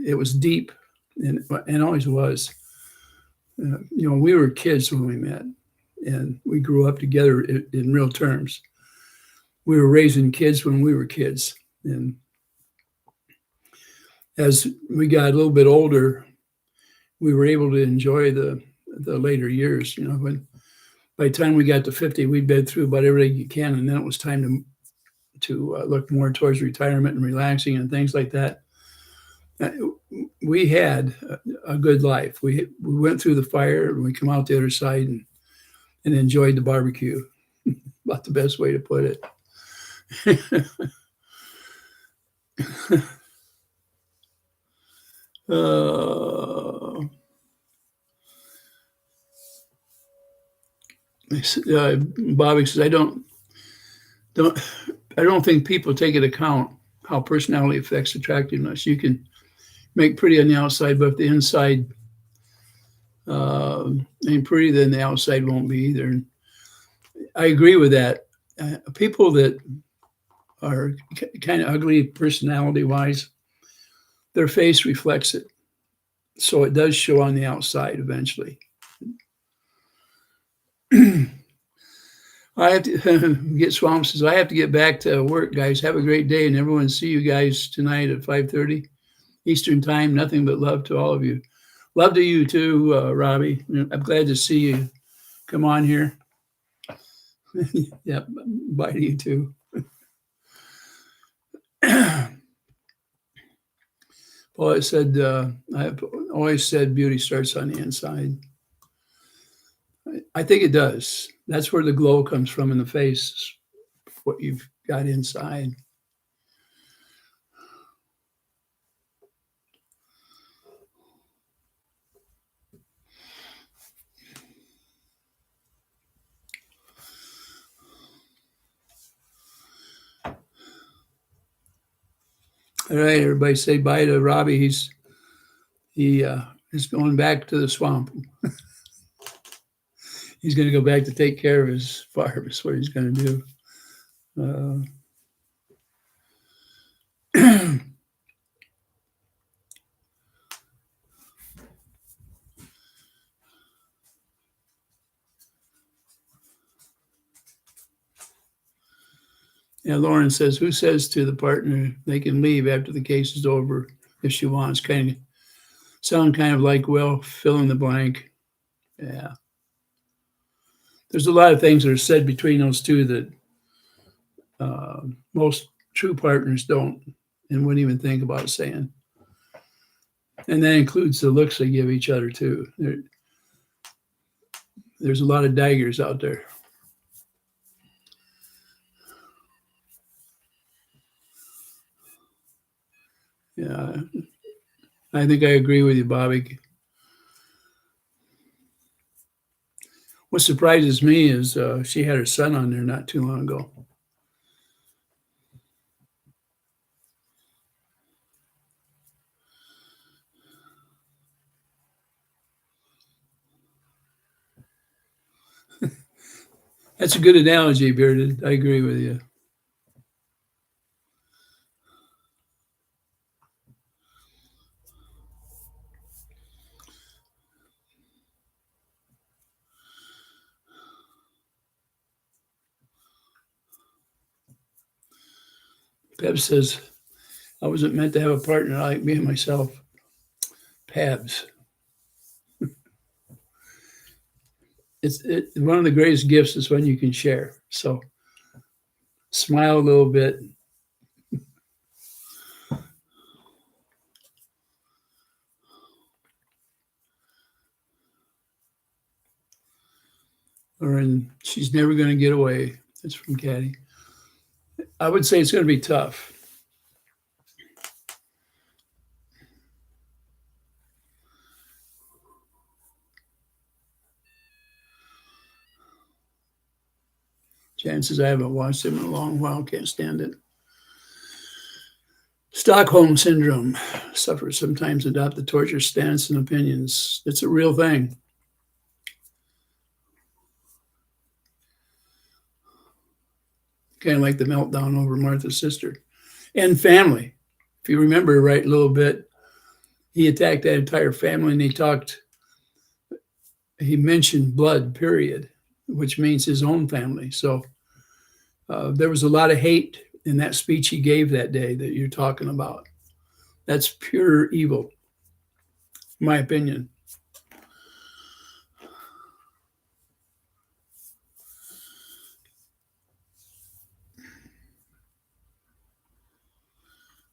Speaker 1: it was deep, and always was. You know, we were kids when we met, and we grew up together in real terms. We were raising kids when we were kids, and as we got a little bit older, we were able to enjoy the later years. You know, when by the time we got to 50, we'd been through about everything you can, and then it was time to look more towards retirement and relaxing and things like that. We had a good life. We went through the fire, and we come out the other side and enjoyed the barbecue. About the best way to put it. Bobby says, I don't think people take into account how personality affects attractiveness. You can make pretty on the outside, but if the inside ain't pretty, then the outside won't be either. And I agree with that. people that are kind of ugly personality wise, their face reflects it. So it does show on the outside eventually. I have to get Swamp says, I have to get back to work, guys. Have a great day, and everyone see you guys tonight at 5:30 Eastern time. Nothing but love to all of you. Love to you too, Robbie. I'm glad to see you come on here. Yep, bye to you too. Paul said, I've always said beauty starts on the inside. I think it does. That's where the glow comes from in the face, what you've got inside. All right, everybody say bye to Robbie. He is going back to the swamp. He's going to go back to take care of his farm. That's what he's going to do. Yeah, Lauren says, who says to the partner they can leave after the case is over if she wants? Sound kind of like, well, fill in the blank. Yeah. There's a lot of things that are said between those two that most true partners don't and wouldn't even think about saying. And that includes the looks they give each other too. There's a lot of daggers out there. Yeah, I think I agree with you, Bobby. What surprises me is she had her son on there not too long ago. That's a good analogy, Bearded. I agree with you. Peb says, I wasn't meant to have a partner like me and myself. Pebs. It's one of the greatest gifts is when you can share. So smile a little bit. And she's never going to get away. That's from Caddy. I would say it's going to be tough. Chances I haven't watched him in a long while. Can't stand it. Stockholm Syndrome. Sufferers sometimes adopt the torture stance and opinions. It's a real thing. Kind of like the meltdown over Martha's sister. And family. If you remember right a little bit, he attacked that entire family and he mentioned blood, period, which means his own family. So there was a lot of hate in that speech he gave that day that you're talking about. That's pure evil, in my opinion.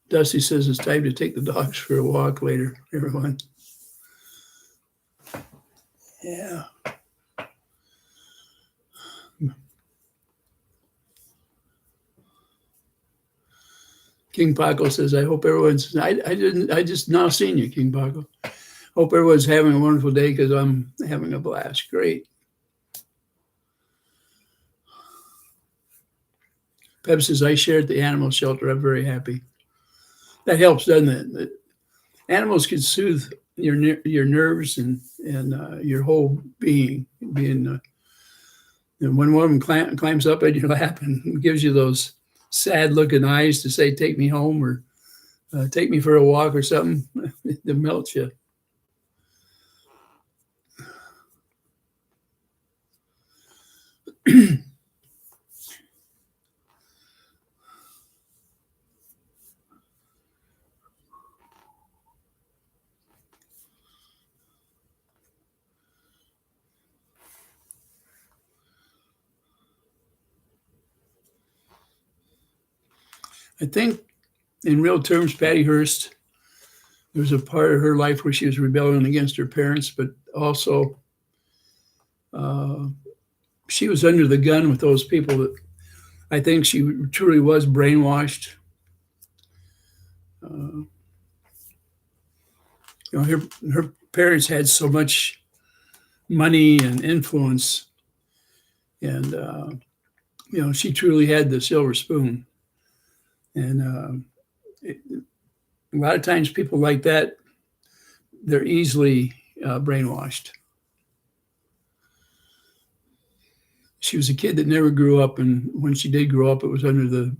Speaker 1: Dusty says it's time to take the dogs for a walk later, everyone. Yeah. King Paco says, I hope everyone's, I just now seen you, King Paco. Hope everyone's having a wonderful day because I'm having a blast. Great. Pep says, I share at the animal shelter. I'm very happy. That helps, doesn't it? Animals can soothe your nerves and your whole being And when one of them climbs up in your lap and gives you those sad looking eyes to say, take me home or take me for a walk or something, it melts you. I think, in real terms, Patty Hearst, there was a part of her life where she was rebelling against her parents, but also uh, she was under the gun with those people that I think she truly was brainwashed. Uh, her parents had so much money and influence, and she truly had the silver spoon. And a lot of times, people like that, they're easily brainwashed. She was a kid that never grew up, and when she did grow up, it was under the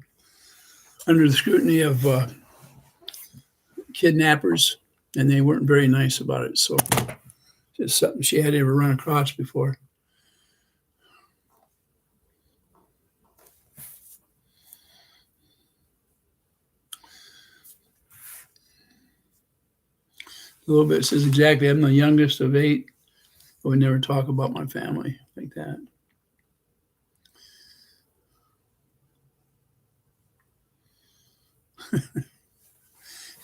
Speaker 1: scrutiny of kidnappers, and they weren't very nice about it. So, just something she had ever run across before. A little bit says exactly. I'm the youngest of 8. I would never talk about my family like that.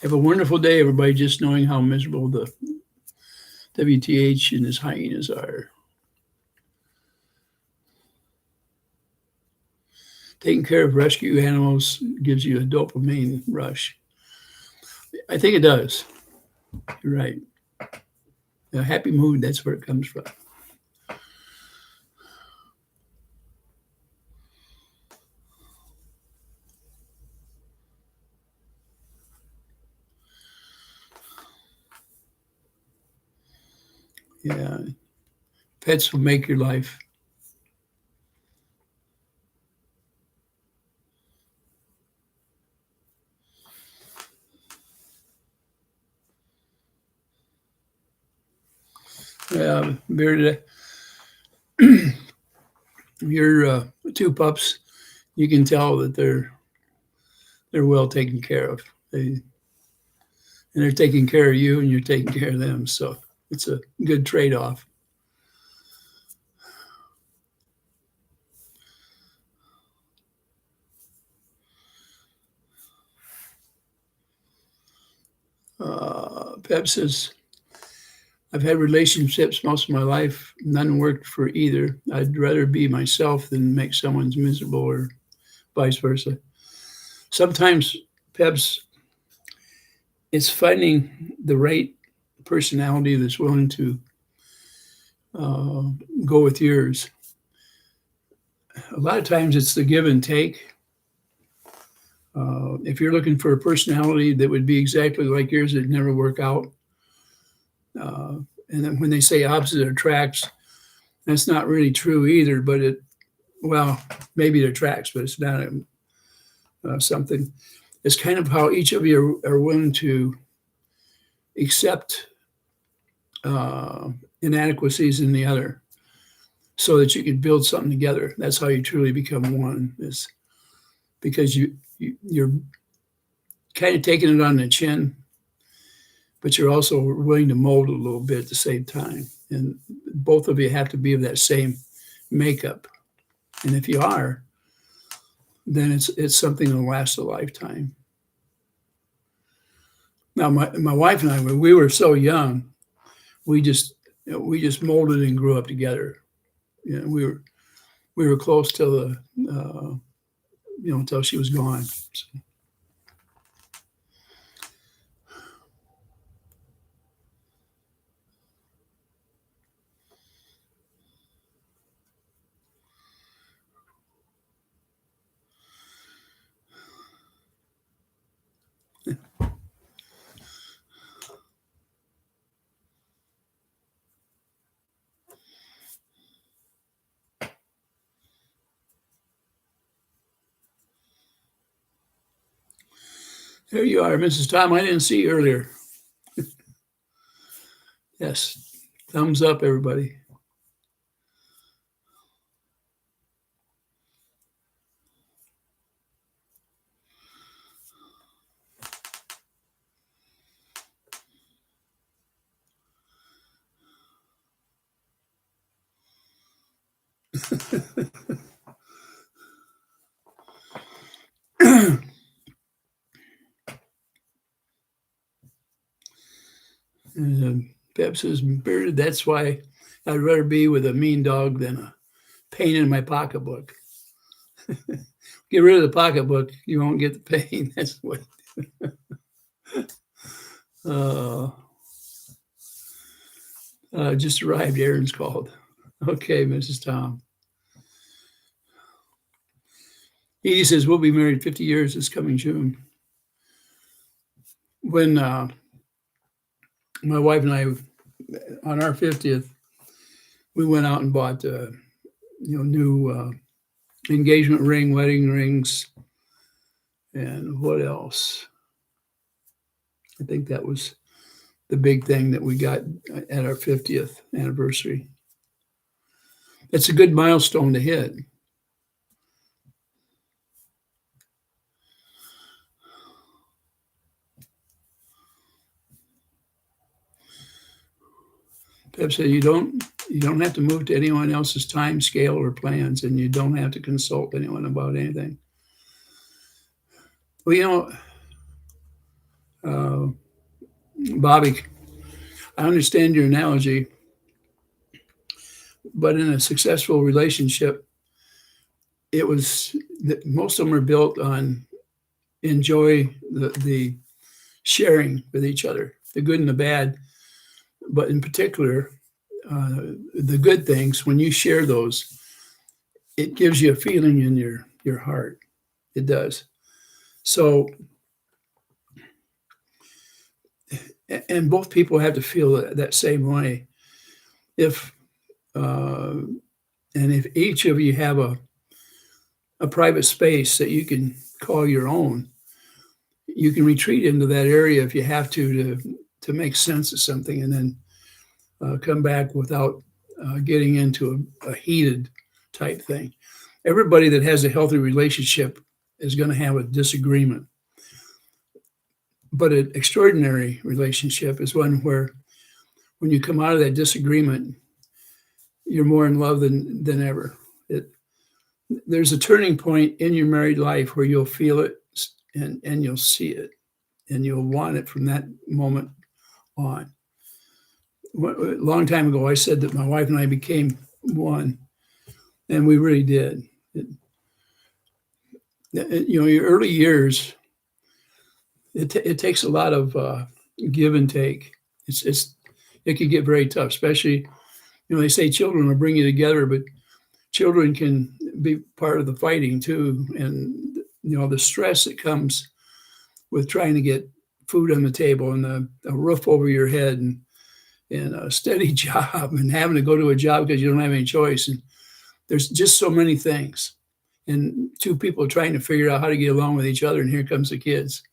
Speaker 1: Have a wonderful day, everybody. Just knowing how miserable the WTH and his hyenas are. Taking care of rescue animals gives you a dopamine rush. I think it does. You're right. A happy mood, that's where it comes from. Yeah. Pets will make your life. Bearded, your 2 pups, you can tell that they're well taken care of. They're taking care of you, and you're taking care of them. So it's a good trade-off. Pep says, I've had relationships most of my life. None worked for either. I'd rather be myself than make someone miserable or vice versa. Sometimes, Peps, it's finding the right personality that's willing to uh, go with yours. A lot of times it's the give and take. If you're looking for a personality that would be exactly like yours, it'd never work out. And then when they say opposite attracts, that's not really true either. But maybe it attracts, but it's not something. It's kind of how each of you are willing to accept inadequacies in the other, so that you can build something together. That's how you truly become one. Is because you're kind of taking it on the chin, but you're also willing to mold a little bit at the same time. And both of you have to be of that same makeup. And if you are, then it's something that'll last a lifetime. Now, my wife and I, when we were so young, we just molded and grew up together. We were close till until she was gone. So. There you are, Mrs. Tom. I didn't see you earlier. Yes. Thumbs up, everybody. Pep says, Bearded, that's why I'd rather be with a mean dog than a pain in my pocketbook. Get rid of the pocketbook, you won't get the pain. That's what. Just arrived. Aaron's called. Okay, Mrs. Tom. He says, we'll be married 50 years this coming June. When my wife and I, on our 50th, we went out and bought, new engagement ring, wedding rings, and what else? I think that was the big thing that we got at our 50th anniversary. It's a good milestone to hit. Pep said, you don't have to move to anyone else's time scale or plans, and you don't have to consult anyone about anything. Well, Bobby, I understand your analogy, but in a successful relationship, it was most of them are built on enjoy the sharing with each other, the good and the bad, but in particular, the good things. When you share those, it gives you a feeling in your heart. It does. So, and both people have to feel that same way. If each of you have a private space that you can call your own, you can retreat into that area if you have to make sense of something, and then come back without getting into a heated type thing. Everybody that has a healthy relationship is going to have a disagreement. But an extraordinary relationship is one where when you come out of that disagreement, you're more in love than ever. There's a turning point in your married life where you'll feel it and you'll see it and you'll want it from that moment on. A long time ago, I said that my wife and I became one, and we really did. Your early years, it takes a lot of give and take. It can get very tough, especially, they say children will bring you together, but children can be part of the fighting too. And, the stress that comes with trying to get food on the table and a roof over your head and a steady job and having to go to a job because you don't have any choice. And there's just so many things. And two people trying to figure out how to get along with each other. And here comes the kids.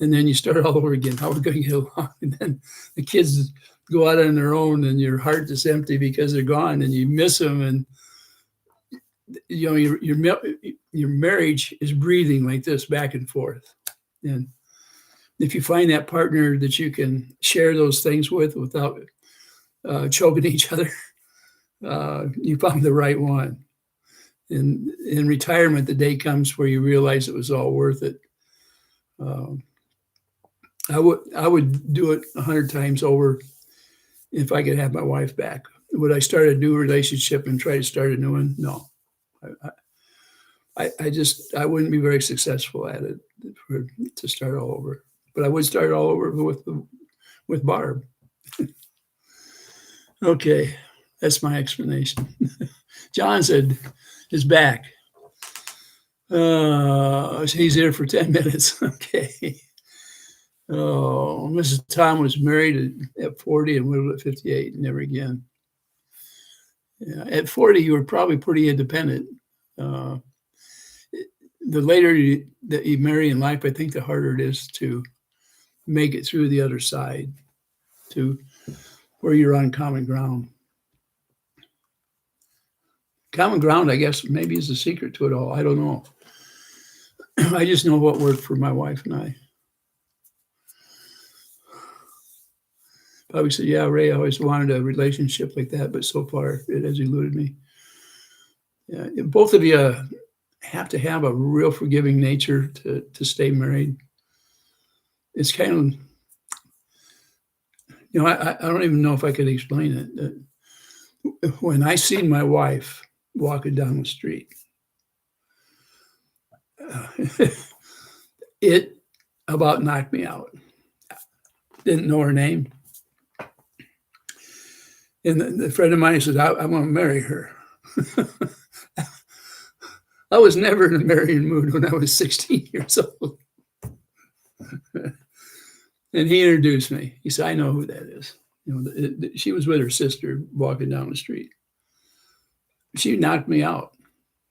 Speaker 1: And then you start all over again. How are we going to get along? And then the kids go out on their own and your heart is empty because they're gone and you miss them. And, your marriage is breathing like this back and forth. And if you find that partner that you can share those things with without choking each other, you found the right one. And in retirement, the day comes where you realize it was all worth it. I would do it 100 times over if I could have my wife back. Would I start a new relationship and try to start a new one? No. I wouldn't be very successful at it to start all over. But I would start all over with Barb. Okay, that's my explanation. John said is back. He's here for 10 minutes. Okay. Oh, Mrs. Tom was married at 40 and widowed at 58. Never again. Yeah, at 40, you were probably pretty independent. the later that you marry in life, I think the harder it is to make it through the other side to where you're on common ground. Common ground, I guess, maybe is the secret to it all. I don't know. I just know what worked for my wife and I. Probably said, yeah, Ray, I always wanted a relationship like that, but so far it has eluded me. Yeah, both of you have to have a real forgiving nature to stay married. It's kind of, I don't even know if I could explain it. When I seen my wife walking down the street, it about knocked me out. Didn't know her name. And the friend of mine said, I want to marry her. I was never in a marrying mood when I was 16 years old. And he introduced me. He said, I know who that is. She was with her sister walking down the street. She knocked me out.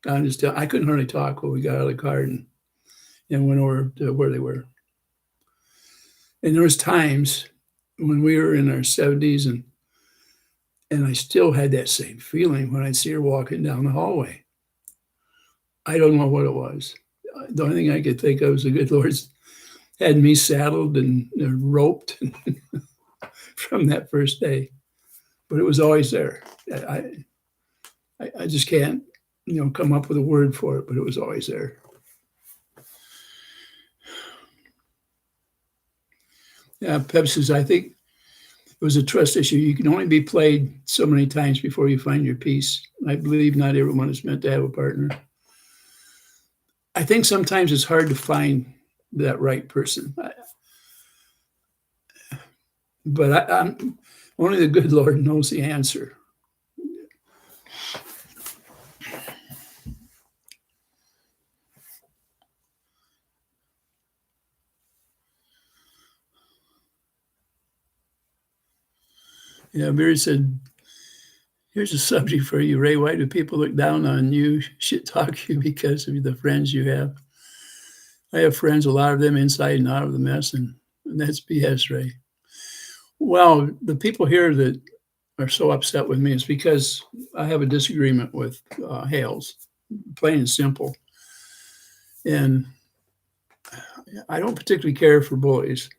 Speaker 1: I couldn't hardly talk when we got out of the car and went over to where they were. And there was times when we were in our 70s and I still had that same feeling when I'd see her walking down the hallway. I don't know what it was. The only thing I could think of was the good Lord's had me saddled and roped from that first day. But it was always there. I just can't, come up with a word for it, but it was always there. Yeah, Pep says, I think it was a trust issue. You can only be played so many times before you find your peace. I believe not everyone is meant to have a partner. I think sometimes it's hard to find that right person. But I'm only the good Lord knows the answer. Yeah, Barry said, here's a subject for you, Ray. Why do people look down on you, shit talk you because of the friends you have? I have friends, a lot of them inside and out of the mess, and that's BS, Ray. Well, the people here that are so upset with me is because I have a disagreement with Hales, plain and simple. And I don't particularly care for bullies.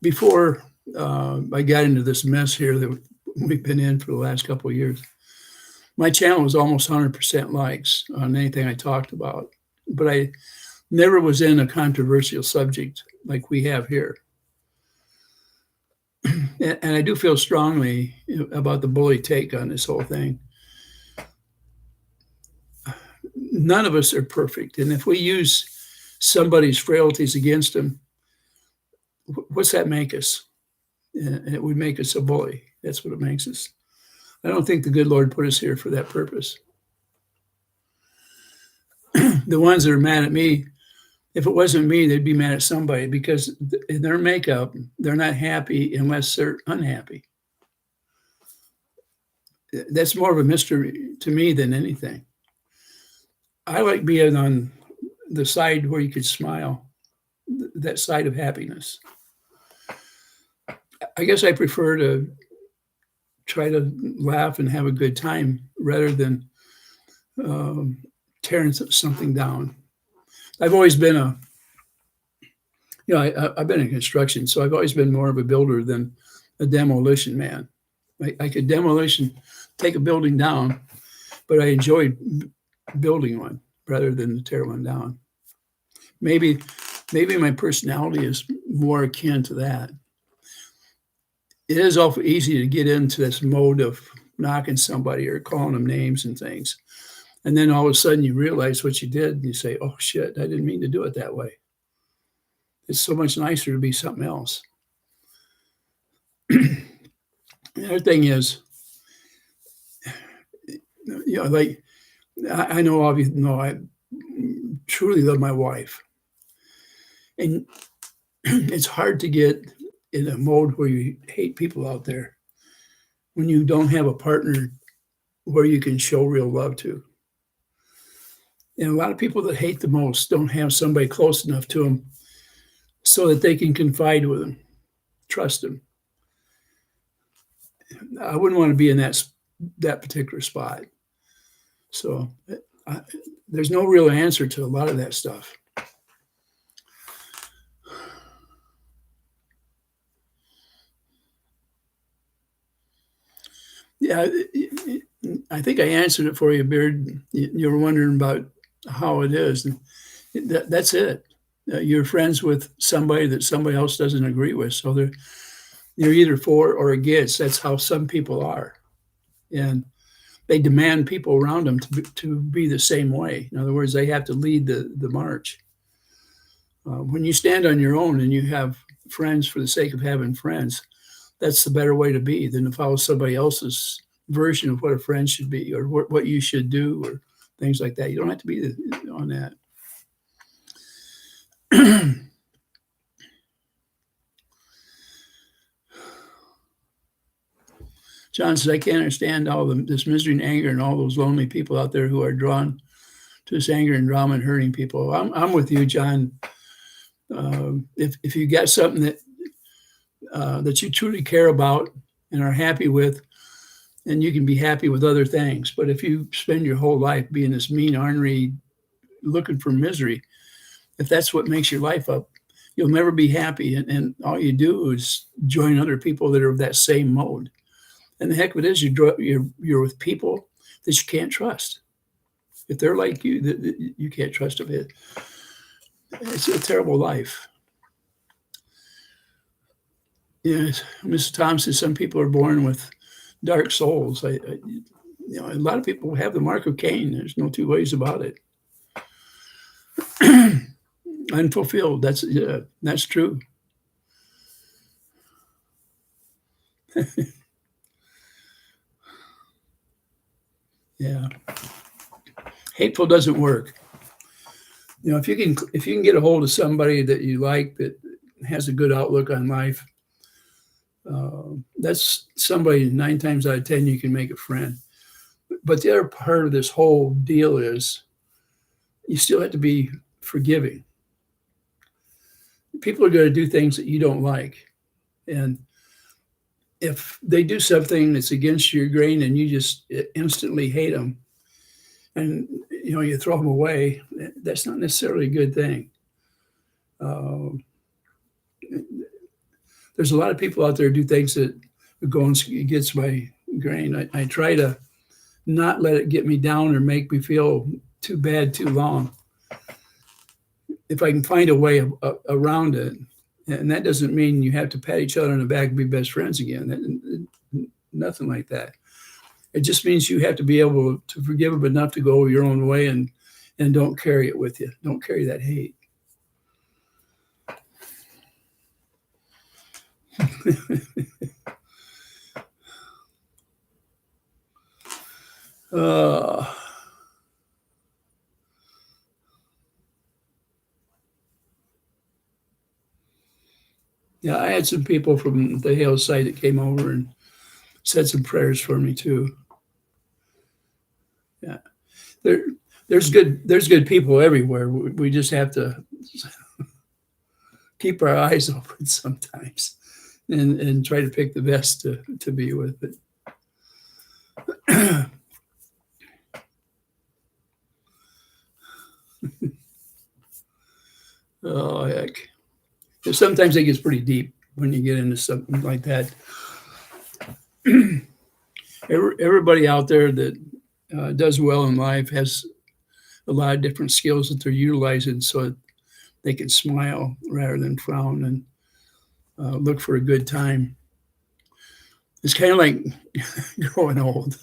Speaker 1: Before I got into this mess here that we've been in for the last couple of years, my channel was almost 100% likes on anything I talked about, but I never was in a controversial subject like we have here. And I do feel strongly about the bully take on this whole thing. None of us are perfect. And if we use somebody's frailties against them, what's that make us? And it would make us a bully. That's what it makes us. I don't think the good Lord put us here for that purpose. The ones that are mad at me, if it wasn't me, they'd be mad at somebody because in their makeup, they're not happy unless they're unhappy. That's more of a mystery to me than anything. I like being on the side where you could smile, that side of happiness. I guess I prefer to try to laugh and have a good time rather than tearing something down. I've always been I've been in construction, so I've always been more of a builder than a demolition man. I could take a building down, but I enjoyed building one rather than to tear one down. Maybe my personality is more akin to that. It is awful easy to get into this mode of knocking somebody or calling them names and things. And then all of a sudden you realize what you did and you say, oh shit, I didn't mean to do it that way. It's so much nicer to be something else. The other thing is, like I know all of you know I truly love my wife. And it's hard to get in a mode where you hate people out there when you don't have a partner where you can show real love to. And a lot of people that hate the most don't have somebody close enough to them so that they can confide with them, trust them. I wouldn't want to be in that particular spot. So there's no real answer to a lot of that stuff. Yeah, I think I answered it for you, Beard. You were wondering about how it is. And that's it. You're friends with somebody that somebody else doesn't agree with. So you're either for or against. That's how some people are. And they demand people around them to be the same way. In other words, they have to lead the march. When you stand on your own and you have friends for the sake of having friends, that's the better way to be than to follow somebody else's version of what a friend should be or what you should do or things like that. You don't have to be on that. John says, I can't understand all this misery and anger and all those lonely people out there who are drawn to this anger and drama and hurting people. I'm with you, John. If you got something that you truly care about and are happy with, and you can be happy with other things. But if you spend your whole life being this mean, ornery, looking for misery, if that's what makes your life up, you'll never be happy. And all you do is join other people that are of that same mode. And the heck of it is, you're with people that you can't trust. If they're like you, you can't trust them. It's a terrible life. Yes, Mrs. Thompson, some people are born with dark souls. A lot of people have the mark of Cain. There's no two ways about it. Unfulfilled. That's true. Yeah. Hateful doesn't work. If you can get a hold of somebody that you like that has a good outlook on life, that's somebody 9 times out of 10 you can make a friend. But the other part of this whole deal is you still have to be forgiving. People are going to do things that you don't like. And if they do something that's against your grain and you just instantly hate them and you throw them away, that's not necessarily a good thing. There's a lot of people out there who do things that go against my grain. I try to not let it get me down or make me feel too bad too long. If I can find a way around it, and that doesn't mean you have to pat each other on the back and be best friends again. Nothing like that. It just means you have to be able to forgive them enough to go your own way and don't carry it with you. Don't carry that hate. Yeah, I had some people from the Hale site that came over and said some prayers for me too. Yeah, there's good people everywhere. We just have to keep our eyes open sometimes and try to pick the best to be with it. Oh, heck. Sometimes it gets pretty deep when you get into something like that. Everybody out there that does well in life has a lot of different skills that they're utilizing so they can smile rather than frown and look for a good time. It's kind of like growing old.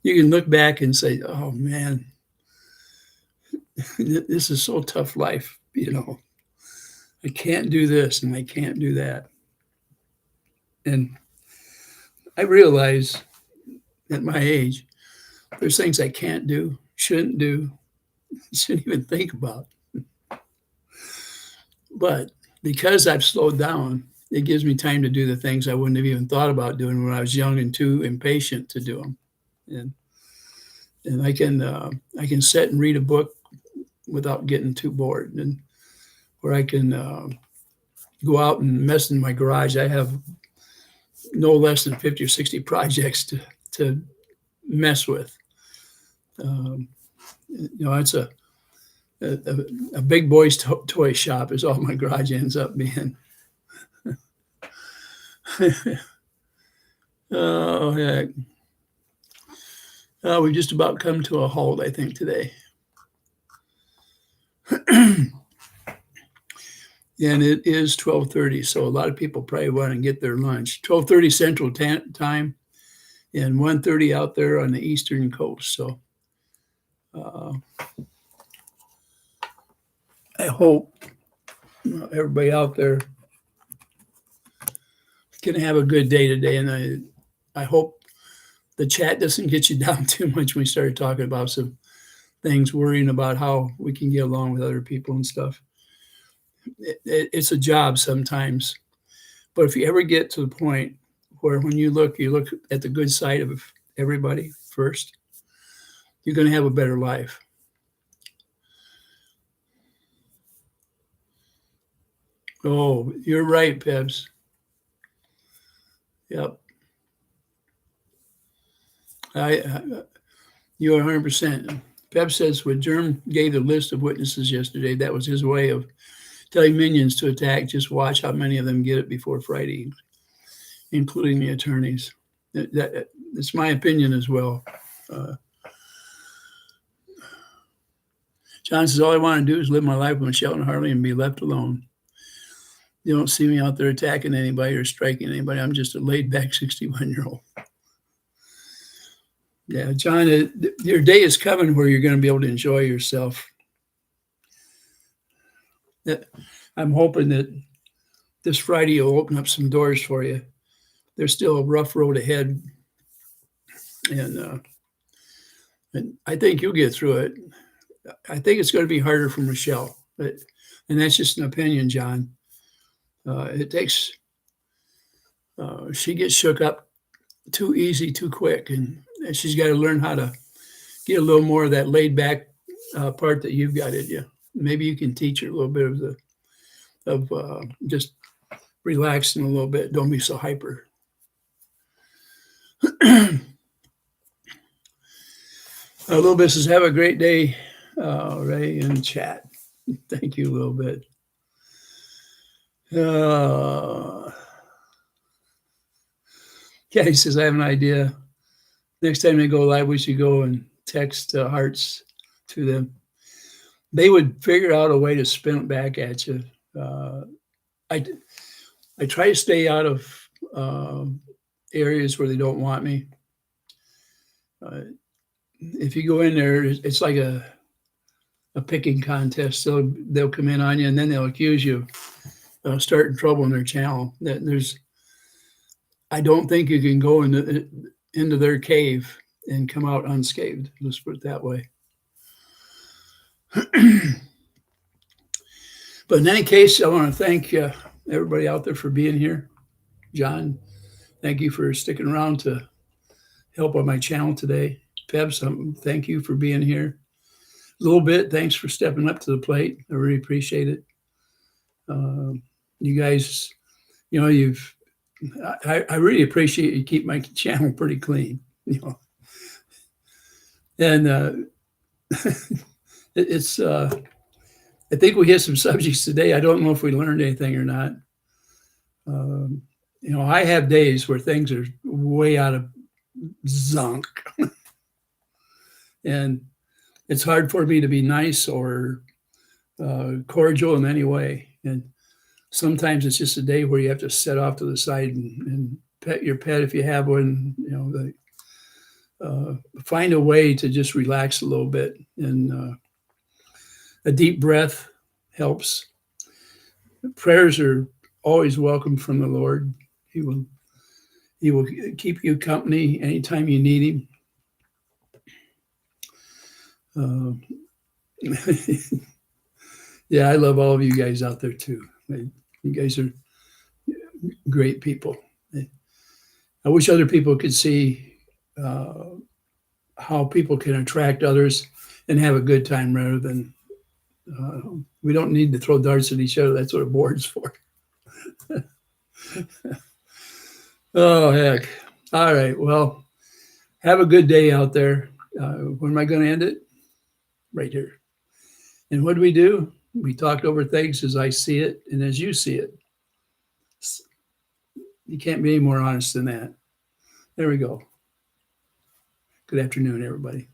Speaker 1: You can look back and say, oh, man, this is so tough life, I can't do this and I can't do that. And I realize at my age, there's things I can't do, shouldn't even think about. But because I've slowed down it gives me time to do the things I wouldn't have even thought about doing when I was young and too impatient to do them. And I can sit and read a book without getting too bored, and where I can go out and mess in my garage. I have no less than 50 or 60 projects to mess with. It's a big boy's toy shop is all my garage ends up being. Oh, heck. We've just about come to a halt, I think, today. And it is 12:30, so a lot of people probably want to get their lunch. 12:30 Central Time and 1:30 out there on the Eastern Coast. So I hope everybody out there can have a good day today. And I hope the chat doesn't get you down too much when we started talking about some things, worrying about how we can get along with other people and stuff. It's a job sometimes, but if you ever get to the point where when you look at the good side of everybody first, you're going to have a better life. Oh, you're right, Pebs. Yep. You are 100%. Pep says when Germ gave the list of witnesses yesterday, that was his way of telling minions to attack. Just watch how many of them get it before Friday, including the attorneys. That's my opinion as well. John says, all I want to do is live my life with Michelle and Harley and be left alone. You don't see me out there attacking anybody or striking anybody. I'm just a laid-back 61-year-old. Yeah, John, your day is coming where you're going to be able to enjoy yourself. I'm hoping that this Friday will open up some doors for you. There's still a rough road ahead, and I think you'll get through it. I think it's going to be harder for Michelle, and that's just an opinion, John. It takes, she gets shook up too easy, too quick, and she's got to learn how to get a little more of that laid back part that you've got in you. Maybe you can teach her a little bit of just relaxing a little bit. Don't be so hyper. A little bit says, have a great day, Ray, in chat. Thank you a little bit. Yeah, he says, I have an idea. Next time they go live, we should go and text hearts to them. They would figure out a way to spin it back at you. I try to stay out of areas where they don't want me. If you go in there, it's like a picking contest. They'll come in on you, and then they'll accuse you of starting trouble in their channel. I don't think you can go into their cave and come out unscathed. Let's put it that way. But in any case, I want to thank everybody out there for being here. John, thank you for sticking around to help on my channel today. Pebs, thank you for being here. A little bit, thanks for stepping up to the plate. I really appreciate it. You guys, I really appreciate you keep my channel pretty clean, And it's I think we hit some subjects today. I don't know if we learned anything or not. I have days where things are way out of zunk. And it's hard for me to be nice or cordial in any way. And sometimes it's just a day where you have to set off to the side and pet your pet if you have one, find a way to just relax a little bit. And a deep breath helps. Prayers are always welcome from the Lord. He will keep you company anytime you need him. Yeah, I love all of you guys out there too. You guys are great people. I wish other people could see how people can attract others and have a good time rather than we don't need to throw darts at each other. That's what a board's for. Oh, heck. All right. Well, have a good day out there. When am I going to end it? Right here. And what do? We talked over things as I see it and as you see it. You can't be any more honest than that. There we go. Good afternoon, everybody.